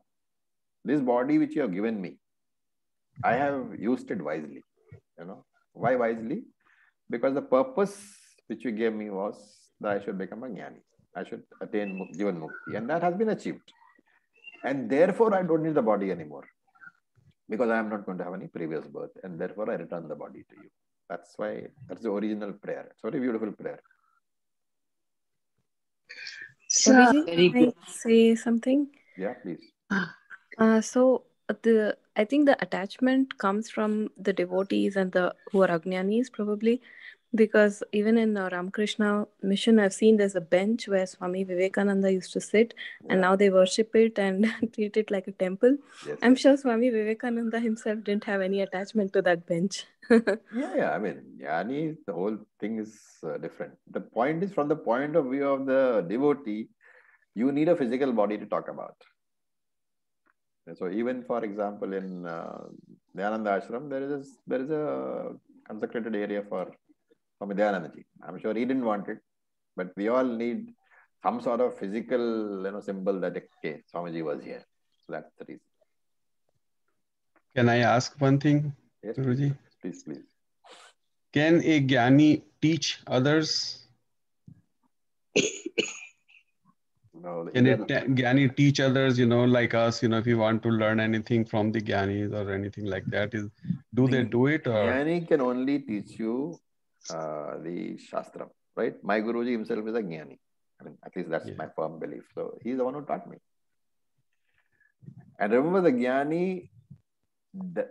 this body which you have given me, I have used it wisely, Why wisely? Because the purpose which you gave me was that I should become a jnani. I should attain Jivan Mukti, and that has been achieved. And therefore, I don't need the body anymore. because I am not going to have any previous birth, and therefore I return the body to you. That's why, that's the original prayer. It's a very beautiful prayer. Swamiji, Very can I good. say something? Yeah, please. I think the attachment comes from the devotees and the who are Ajnanis probably, because even in Ramakrishna mission, I've seen there's a bench where Swami Vivekananda used to sit, and now they worship it and treat it like a temple. Yes, I'm yes. sure Swami Vivekananda himself didn't have any attachment to that bench. Yeah. I mean, Jnani, the whole thing is different. The point is, from the point of view of the devotee, you need a physical body to talk about. And so even, for example, in Dayananda Ashram, there is a consecrated area for Swami Dayanandaji. I'm sure he didn't want it, but we all need some sort of physical, symbol that, okay, Swamiji was here. So that's the reason. Can I ask one thing, Yes, Guruji? please. Can a Jnani teach others? No, Can a Jnani teach others, like us, if you want to learn anything from the Jnanis or anything like that, do they do it? Or? Jnani can only teach you the Shastra, right? My Guruji himself is a Jnani. I mean, at least that's my firm belief. So he's the one who taught me. And remember, the Jnani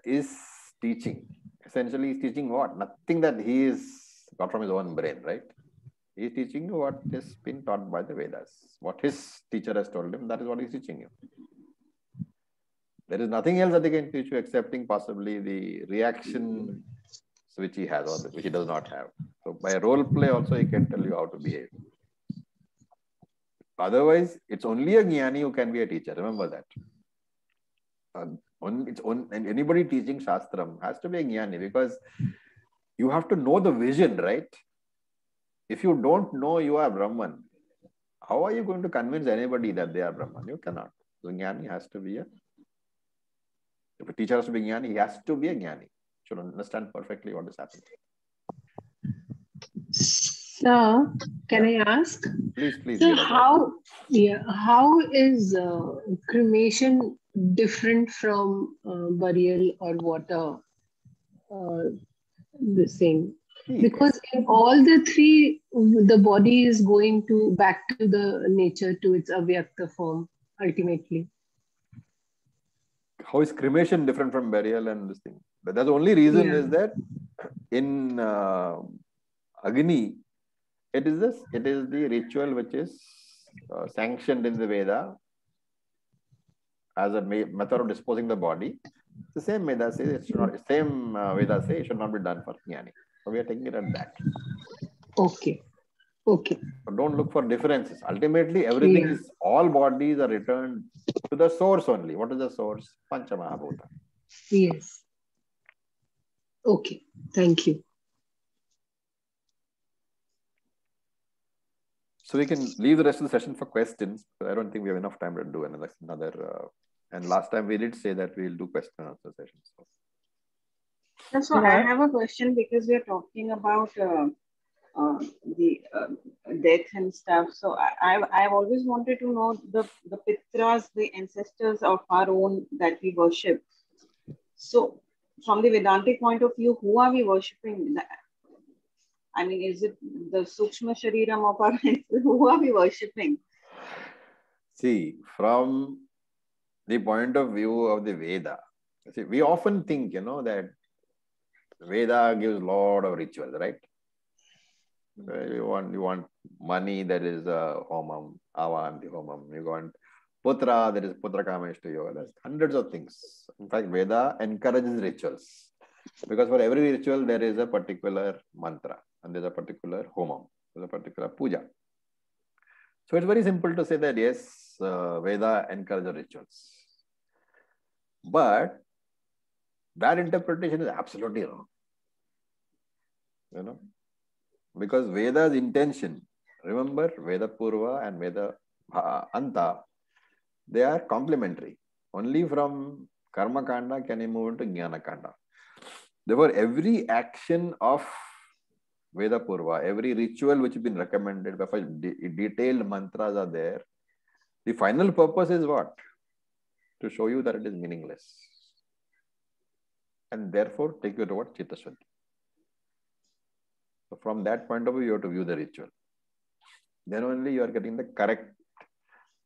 is teaching. Essentially, he's teaching what? Nothing that he is got from his own brain, right? He's teaching you what has been taught by the Vedas. What his teacher has told him, that is what he's teaching you. There is nothing else that he can teach you excepting possibly the reaction which he has or which he does not have. So by role play also, he can tell you how to behave. Otherwise, it's only a Jnani who can be a teacher. Remember that. And anybody teaching Shastram has to be a Jnani, because you have to know the vision, right? If you don't know you are Brahman, how are you going to convince anybody that they are Brahman? You cannot. So Jnani has to be if a teacher has to be Jnani, he has to be a Jnani. Should understand perfectly what is happening. Sir, can I ask? Please. So how is cremation different from burial or water? The same. Because in all the three, the body is going back to the nature, to its avyakta form, ultimately. How is cremation different from burial and this thing? But that's the only reason is that in Agni, it is the ritual which is sanctioned in the Veda as a method of disposing the body. The same Veda says it should not. Veda says it should not be done for Jnani. So we are taking it at that. Okay. So don't look for differences. Ultimately, everything is, all bodies are returned to the source only. What is the source? Panchamahabhuta. Yes. Okay. Thank you. So we can leave the rest of the session for questions. I don't think we have enough time to do another. And last time we did say that we'll do question and answer sessions. So I have a question, because we are talking about the death and stuff. So I've always wanted to know the Pitras, the ancestors of our own that we worship. So from the Vedantic point of view, who are we worshipping? I mean, is it the Sukshma Shariram of our ancestors? Who are we worshipping? See, from the point of view of the Veda, see, we often think, that Veda gives a lot of rituals, right? You want money, that is homam, avanti homam. You want putra, that is putra kameshtu yoga. There's hundreds of things. In fact, Veda encourages rituals, because for every ritual there is a particular mantra and there's a particular homam, there's a particular puja. So it's very simple to say that yes, Veda encourages rituals, but that interpretation is absolutely wrong. Because Veda's intention, remember, Veda Purva and Veda Anta, they are complementary. Only from Karma Kanda can you move into Jnana Kanda. Therefore, every action of Veda Purva, every ritual which has been recommended, detailed mantras are there. The final purpose is what? To show you that it is meaningless. and therefore take you towards Chitta Shuddhi. So from that point of view, you have to view the ritual. Then only you are getting the correct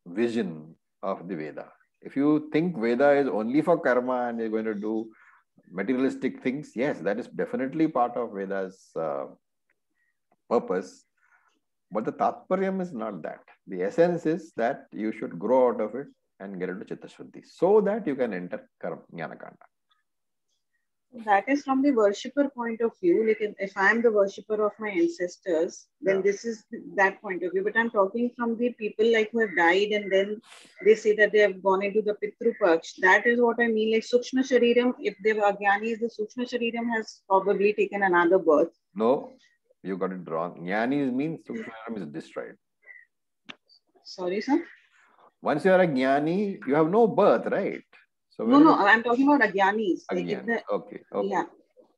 vision of the Veda. If you think Veda is only for karma and you're going to do materialistic things, yes, that is definitely part of Veda's purpose. But the Tatparyam is not that. The essence is that you should grow out of it and get into Chitta Shuddhi so that you can enter Jnana Kanda. That is from the worshipper point of view. Like if I'm the worshipper of my ancestors, then this is that point of view. But I'm talking from the people like who have died and then they say that they have gone into the Pitru Paksh. That is what I mean. Like Sukshma Shariram, if they were Agyanis, the Sukshma Shariram has probably taken another birth. No, you got it wrong. Jnanis means Sukshma Shariram is destroyed. Sorry, sir? Once you are a Jnani, you have no birth, right? So no, I'm talking about Agyanis. Agyanis. Like Okay. Yeah.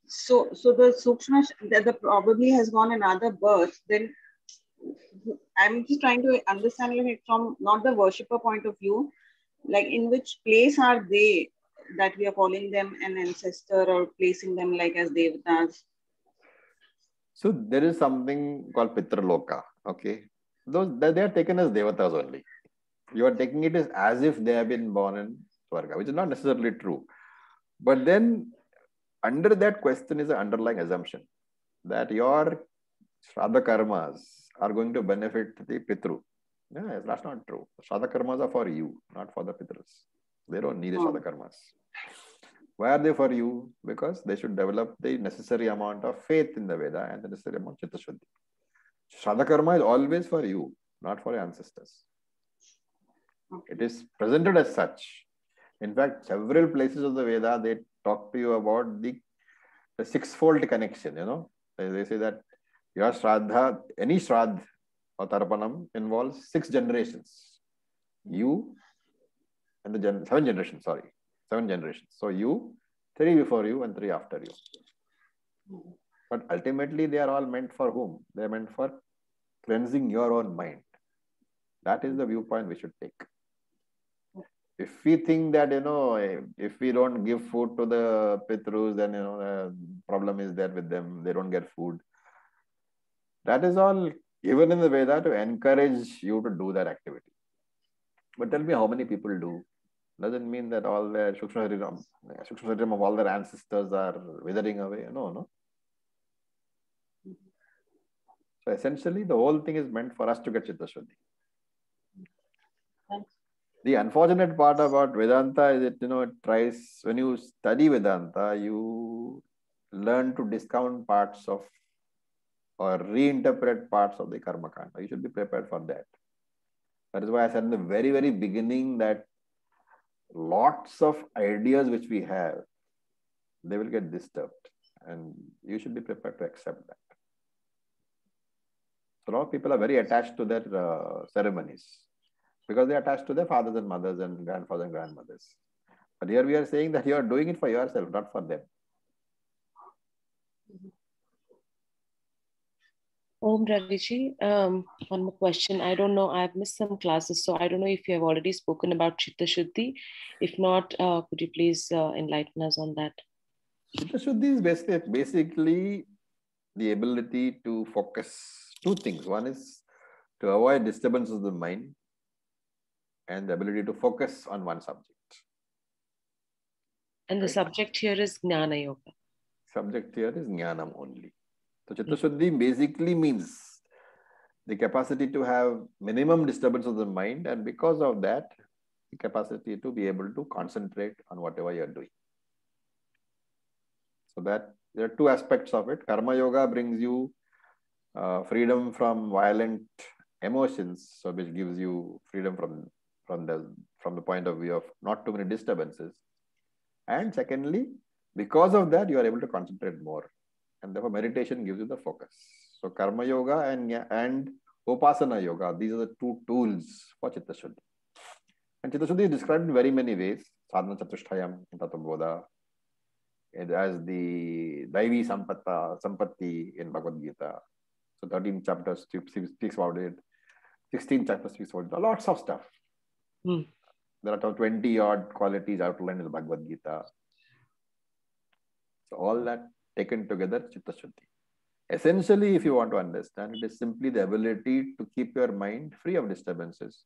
So the Sukshma, that probably has gone another birth. Then I'm just trying to understand it from not the worshipper point of view, like in which place are they that we are calling them an ancestor or placing them like as devatas? So there is something called Pitraloka. Okay. Those they are taken as devatas only. You are taking it as if they have been born in Swarga, which is not necessarily true. But then under that question is an underlying assumption that your Shraddha karmas are going to benefit the Pitru. Yeah, that's not true. Shraddha karmas are for you, not for the Pitrus. They don't need the Shraddha karmas. Why are they for you? Because they should develop the necessary amount of faith in the Veda and the necessary amount of Chitta Shuddhi. Shraddha karma is always for you, not for your ancestors. It is presented as such. In fact, several places of the Veda, they talk to you about the sixfold connection, you know. They say that your Shraddha, any Shraddha or Tarpanam involves 6 generations. You and the 7 generations, sorry. 7 generations. So you, 3 before you and 3 after you. But ultimately, they are all meant for whom? They are meant for cleansing your own mind. That is the viewpoint we should take. If we think that, you know, if we don't give food to the Pitrus, then, you know, the problem is there with them. They don't get food. That is all given in the Veda to encourage you to do that activity. But tell me how many people do. Doesn't mean that all their Sukshma Shariram of all their ancestors are withering away. No. So essentially, the whole thing is meant for us to get Chitta Shuddhi. The unfortunate part about Vedanta is that, you know, it tries, when you study Vedanta, you learn to discount parts of or reinterpret parts of the Karma Kanda. You should be prepared for that. That is why I said in the very, very beginning that lots of ideas which we have, they will get disturbed. And you should be prepared to accept that. So a lot of people are very attached to their ceremonies because they are attached to their fathers and mothers and grandfathers and grandmothers. But here we are saying that you are doing it for yourself, not for them. Om Raviji, one more question. I don't know, I've missed some classes, so I don't know if you have already spoken about Chitta Shuddhi. If not, could you please enlighten us on that? Chitta Shuddhi is basically the ability to focus 2 things. One is to avoid disturbances of the mind and the ability to focus on one subject. And the subject here is Jnana Yoga. Subject here is Jnanam only. So Chitta Shuddhi basically means the capacity to have minimum disturbance of the mind, and because of that, the capacity to be able to concentrate on whatever you are doing. So that there are 2 aspects of it. Karma Yoga brings you freedom from violent emotions, so which gives you freedom from the point of view of not too many disturbances. And secondly, because of that, you are able to concentrate more. And therefore, meditation gives you the focus. So Karma Yoga and Upasana Yoga, these are the 2 tools for Chitta Shuddhi. And Chitta Shuddhi is described in very many ways. Sadhana Chatushtayam in Tattva-bodha, as the Daivi Sampatti in Bhagavad Gita. So 13 chapters speaks about it. 16 chapters speaks about it. Lots of stuff. There are 20 odd qualities outlined in the Bhagavad Gita. So all that taken together, Chitta Shuddhi. Essentially, if you want to understand, it is simply the ability to keep your mind free of disturbances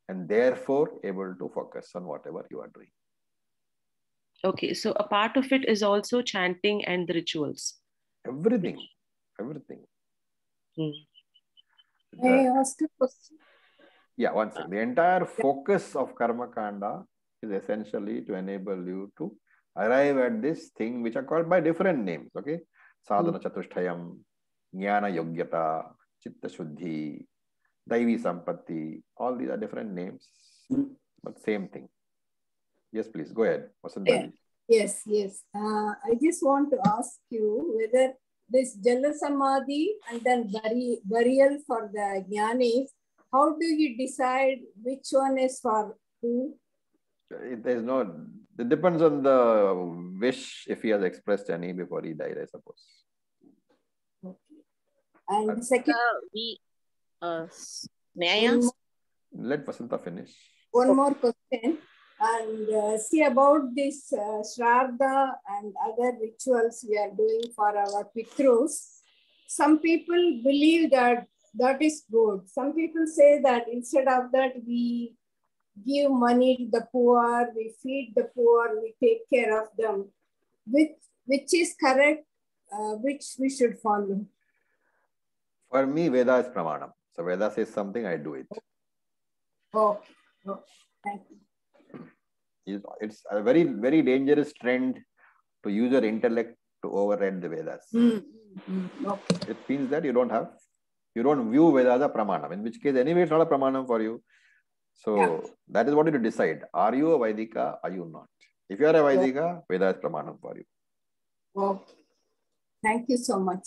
and therefore able to focus on whatever you are doing. Okay, so a part of it is also chanting and the rituals. Everything. Everything. May I ask a question? Yeah, one second. The entire focus of Karma Kanda is essentially to enable you to arrive at this thing which are called by different names. Okay, Sadhana Chatushtayam, Jnana Yogyata, Chitta Shuddhi, Daivi Sampatti. All these are different names, but same thing. Yes, please go ahead, Vasantha. Yes, yes. I just want to ask you whether this Jala Samadhi and then burial for the Jnanis, how do you decide which one is for who? There's no, it depends on the wish if he has expressed any before he died, I suppose. Okay. And second, may I ask? Let Vasantha finish. One more question. And see about this Shraddha and other rituals we are doing for our Pitrus. Some people believe that that is good. Some people say that instead of that, we give money to the poor, we feed the poor, we take care of them. Which is correct, which we should follow? For me, Veda is Pramanam. So Veda says something, I do it. Okay. Thank you. It's a very, very dangerous trend to use your intellect to override the Vedas. Okay. It means that you don't view Veda as a Pramanam, in which case anyway it's not a Pramanam for you. So that is what you have to decide. Are you a Vaidika? Are you not? If you are a Vaidika, Veda is Pramanam for you. Okay. Thank you so much.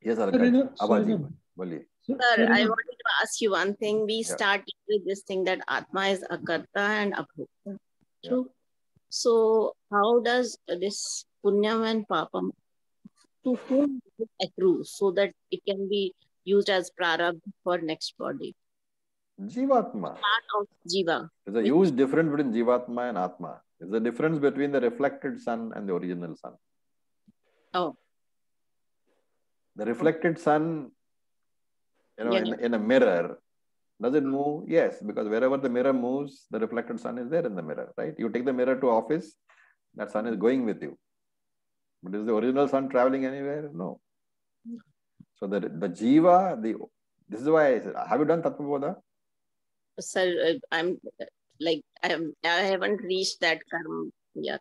Yes, Abaji. Sir, I wanted to ask you one thing. We started with this thing that Atma is Akarta and Abhokta. True. So how does this Punyam and Papam, to whom it accrues so that it can be used as Prarabdha for next body? Jivatma. Part of Jiva. There's a huge difference between Jivatma and Atma. There's a difference between the reflected sun and the original sun. Oh. The reflected sun, in a mirror, does it move? Yes, because wherever the mirror moves, the reflected sun is there in the mirror, right? You take the mirror to office, that sun is going with you. But is the original sun traveling anywhere? No. So the Jiva, this is why I said, have you done Tattvabodha? Sir, I haven't reached that karma yet.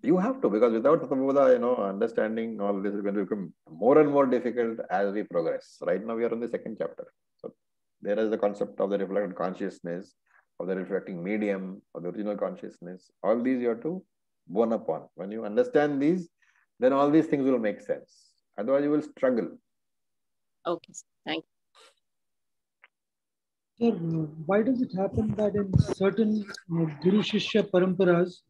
You have to, because without Tattvabodha, understanding all this is going to become more and more difficult as we progress. Right now we are in the second chapter. So there is the concept of the reflected consciousness, of the reflecting medium, of the original consciousness. All these you have to bone upon. When you understand these, then all these things will make sense. Otherwise you will struggle. Okay, thank you. Sir, why does it happen that in certain Guru Shishya Paramparas,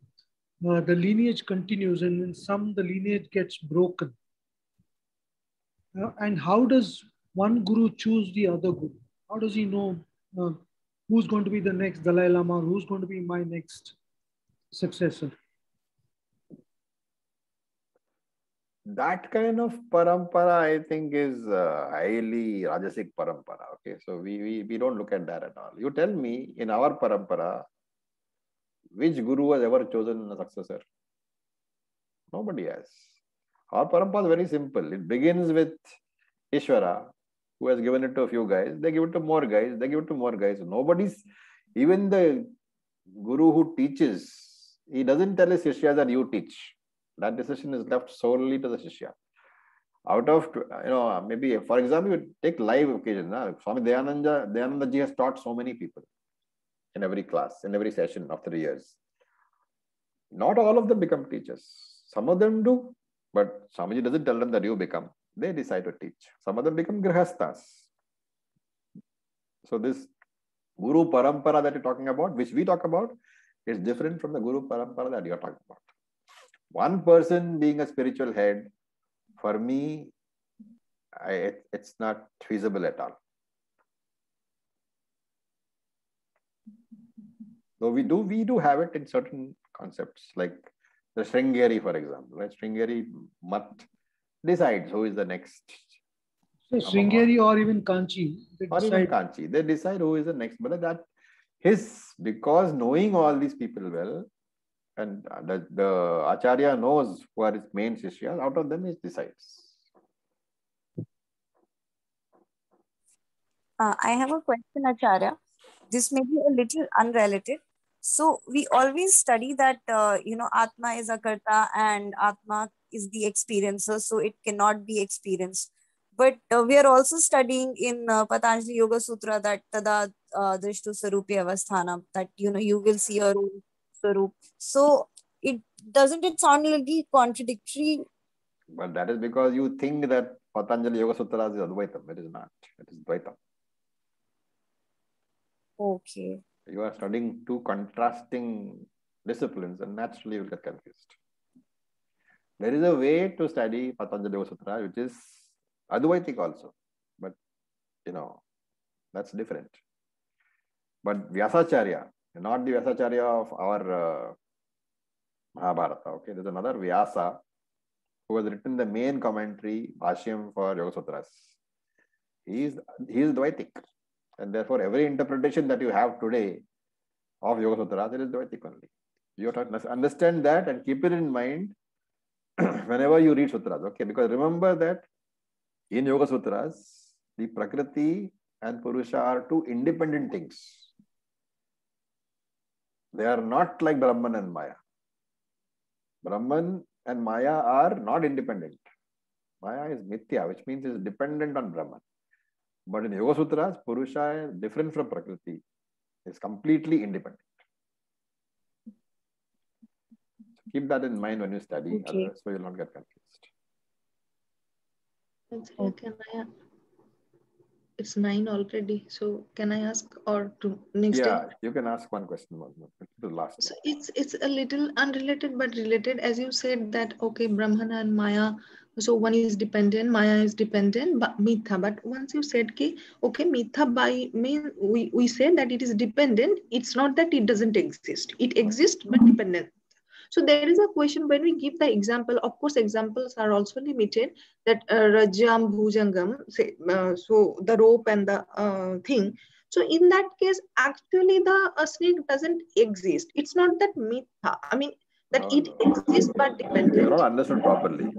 the lineage continues and in some the lineage gets broken? And how does one Guru choose the other Guru? How does he know who's going to be the next Dalai Lama, who's going to be my next successor? That kind of parampara, I think, is highly Rajasic parampara. Okay, so we don't look at that at all. You tell me, in our parampara, which Guru has ever chosen a successor? Nobody has. Our parampara is very simple. It begins with Ishvara, who has given it to a few guys. They give it to more guys. They give it to more guys. Even the Guru who teaches, he doesn't tell his Shishya that you teach. That decision is left solely to the Shishya. Out of, maybe, for example, you take live occasion. Swami Dayananda ji has taught so many people in every class, in every session of 3 years. Not all of them become teachers. Some of them do, but Swamiji doesn't tell them that you become. They decide to teach. Some of them become grihasthas. So this Guru Parampara that you're talking about, which we talk about, is different from the Guru Parampara that you're talking about. One person being a spiritual head, for me, it's not feasible at all. So we do have it in certain concepts, like The Sringeri, for example, right? Sringeri Mat decides who is the next. So Sringeri or even Kanchi, Even Kanchi, they decide who is the next. But that because knowing all these people well, and the Acharya knows who are his main Shishyas, out of them he decides. I have a question, Acharya. This may be a little unrelated. So we always study that, Atma is a karta and Atma is the experiencer, so it cannot be experienced. But we are also studying in Patanjali Yoga Sutra that tada drishtu sarupi avasthanam, that, you will see your own sarup. So doesn't it sound a little contradictory? But that is because you think that Patanjali Yoga Sutra is Advaitam. It is not. It is Dvaitam. Okay. You are studying two contrasting disciplines and naturally you will get confused. There is a way to study Patanjali Yoga Sutra which is Advaitic also. But, that's different. But Vyasacharya, not the Vyasacharya of our Mahabharata. Okay, there's another Vyasa who has written the main commentary, Bhashyam for Yoga Sutras. He is Dvaitic. And therefore, every interpretation that you have today of Yoga Sutras, it is Dvaitic only. You have to understand that and keep it in mind whenever you read Sutras. Okay, because remember that in Yoga Sutras, the Prakriti and Purusha are two independent things. They are not like Brahman and Maya. Brahman and Maya are not independent. Maya is Mithya, which means it is dependent on Brahman. But in Yoga Sutras, Purusha is different from Prakriti. It's completely independent. Keep that in mind when you study, otherwise so you will not get confused. It's 9 already. So can I ask or to next day? Yeah, you can ask one question more. The last. So it's a little unrelated but related, as you said that okay, Brahman and Maya. So one is dependent, Maya is dependent, but Mitha. But once you said ki, okay, Mitha by mean we said that it is dependent. It's not that it doesn't exist. It exists but dependent. So there is a question when we give the example, of course, examples are also limited, that Rajyam Bhujangam, say, so the rope and the thing. So in that case, actually the snake doesn't exist. It's not that mitha. I mean, that it exists but dependent. You are not understood properly.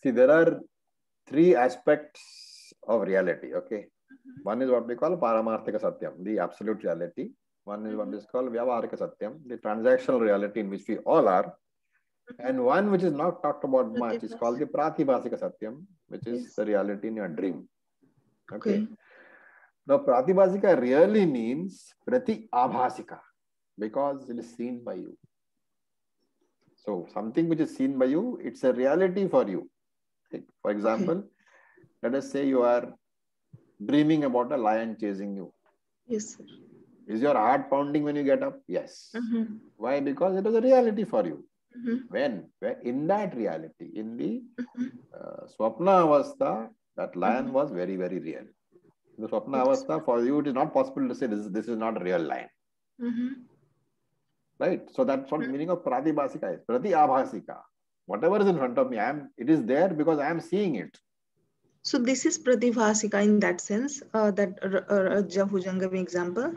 See, there are three aspects of reality, okay? One is what we call Paramarthika Satyam, the absolute reality. One is what is called Vyavaharika Satyam, the transactional reality in which we all are. And one which is not talked about much is called the Pratibhasika Satyam, which is the reality in your dream. Okay. Now, Pratibhasika really means Prati Abhasika because it is seen by you. So, something which is seen by you, it's a reality for you. For example, let us say you are dreaming about a lion chasing you. Yes, sir. Is your heart pounding when you get up? Yes. Why? Because it was a reality for you. When in that reality, in the Swapna Avastha, that lion was very, very real. In the Swapna Avastha, for you, it is not possible to say this is not a real lion. Right? So that's what the meaning of Pratibhasika is. Prati Abhasika. Whatever is in front of me, it is there because I am seeing it. So this is Pratibhasika in that sense, that Rajya Bhujangam example?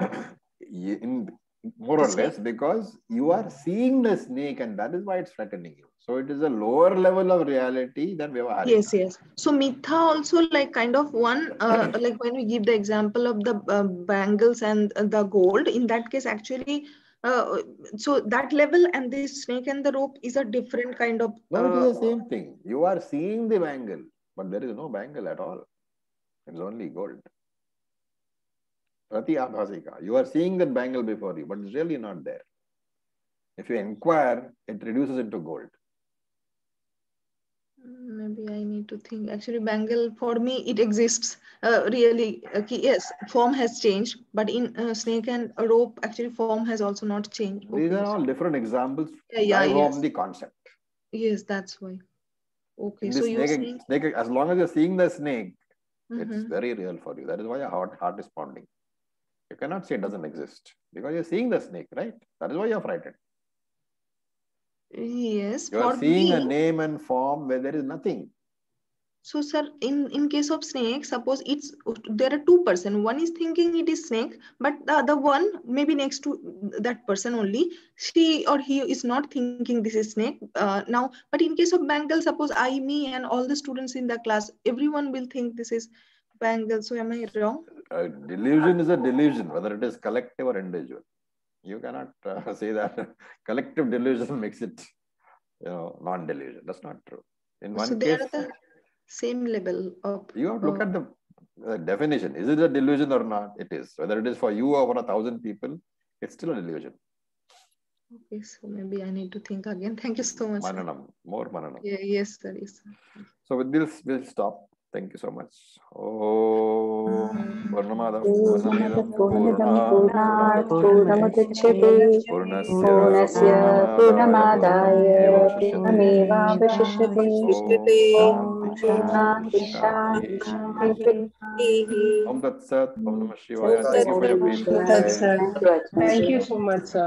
More or less, because you are seeing the snake and that is why it's threatening you. So it is a lower level of reality than Vyavaharika. Yes, yes. So Mitha also like kind of one, like when we give the example of the bangles and the gold, in that case actually, so that level and this snake and the rope is a different kind of... No, it is the same thing. You are seeing the bangle, but there is no bangle at all. It's only gold. Prati Abhasika. You are seeing that bangle before you, but it's really not there. If you inquire, it reduces into gold. Maybe I need to think. Actually, bangle for me, it exists really. Yes, form has changed, but in snake and rope, actually form has also not changed. These are all different examples to drive home the concept. Yes, that's why. Okay, so you're saying... snake, as long as you're seeing the snake, it's very real for you. That is why your heart is pounding. You cannot say it doesn't exist because you're seeing the snake, right? That is why you're frightened. Yes, You are for seeing a me. name and form where there is nothing. So, sir, in case of snake, suppose there are two person. One is thinking it is snake, but the other one maybe next to that person only, she or he is not thinking this is snake. Now, but in case of bangle, suppose I, me, and all the students in the class, everyone will think this is bangle. So, am I wrong? Delusion is a delusion, whether it is collective or individual. You cannot say that collective delusion makes it, non-delusion. That's not true. In one So, they case, are the same level of. you have to look at the definition. Is it a delusion or not? It is. Whether it is for you or for 1,000 people, it's still a delusion. Okay, so maybe I need to think again. Thank you so much. Mananam, more mananam. Yeah, yes, sir. Yes, sir. So with this, we'll stop. Thank you so much. Om Purnamada Purnamidam Purnamidam Purnamudachyate Purnasya Purnamadaya Purnamevavashishyate Shanti Shanti Shanti. Om Tat Sat, Om Namah Shivaya. Thank you so much, sir.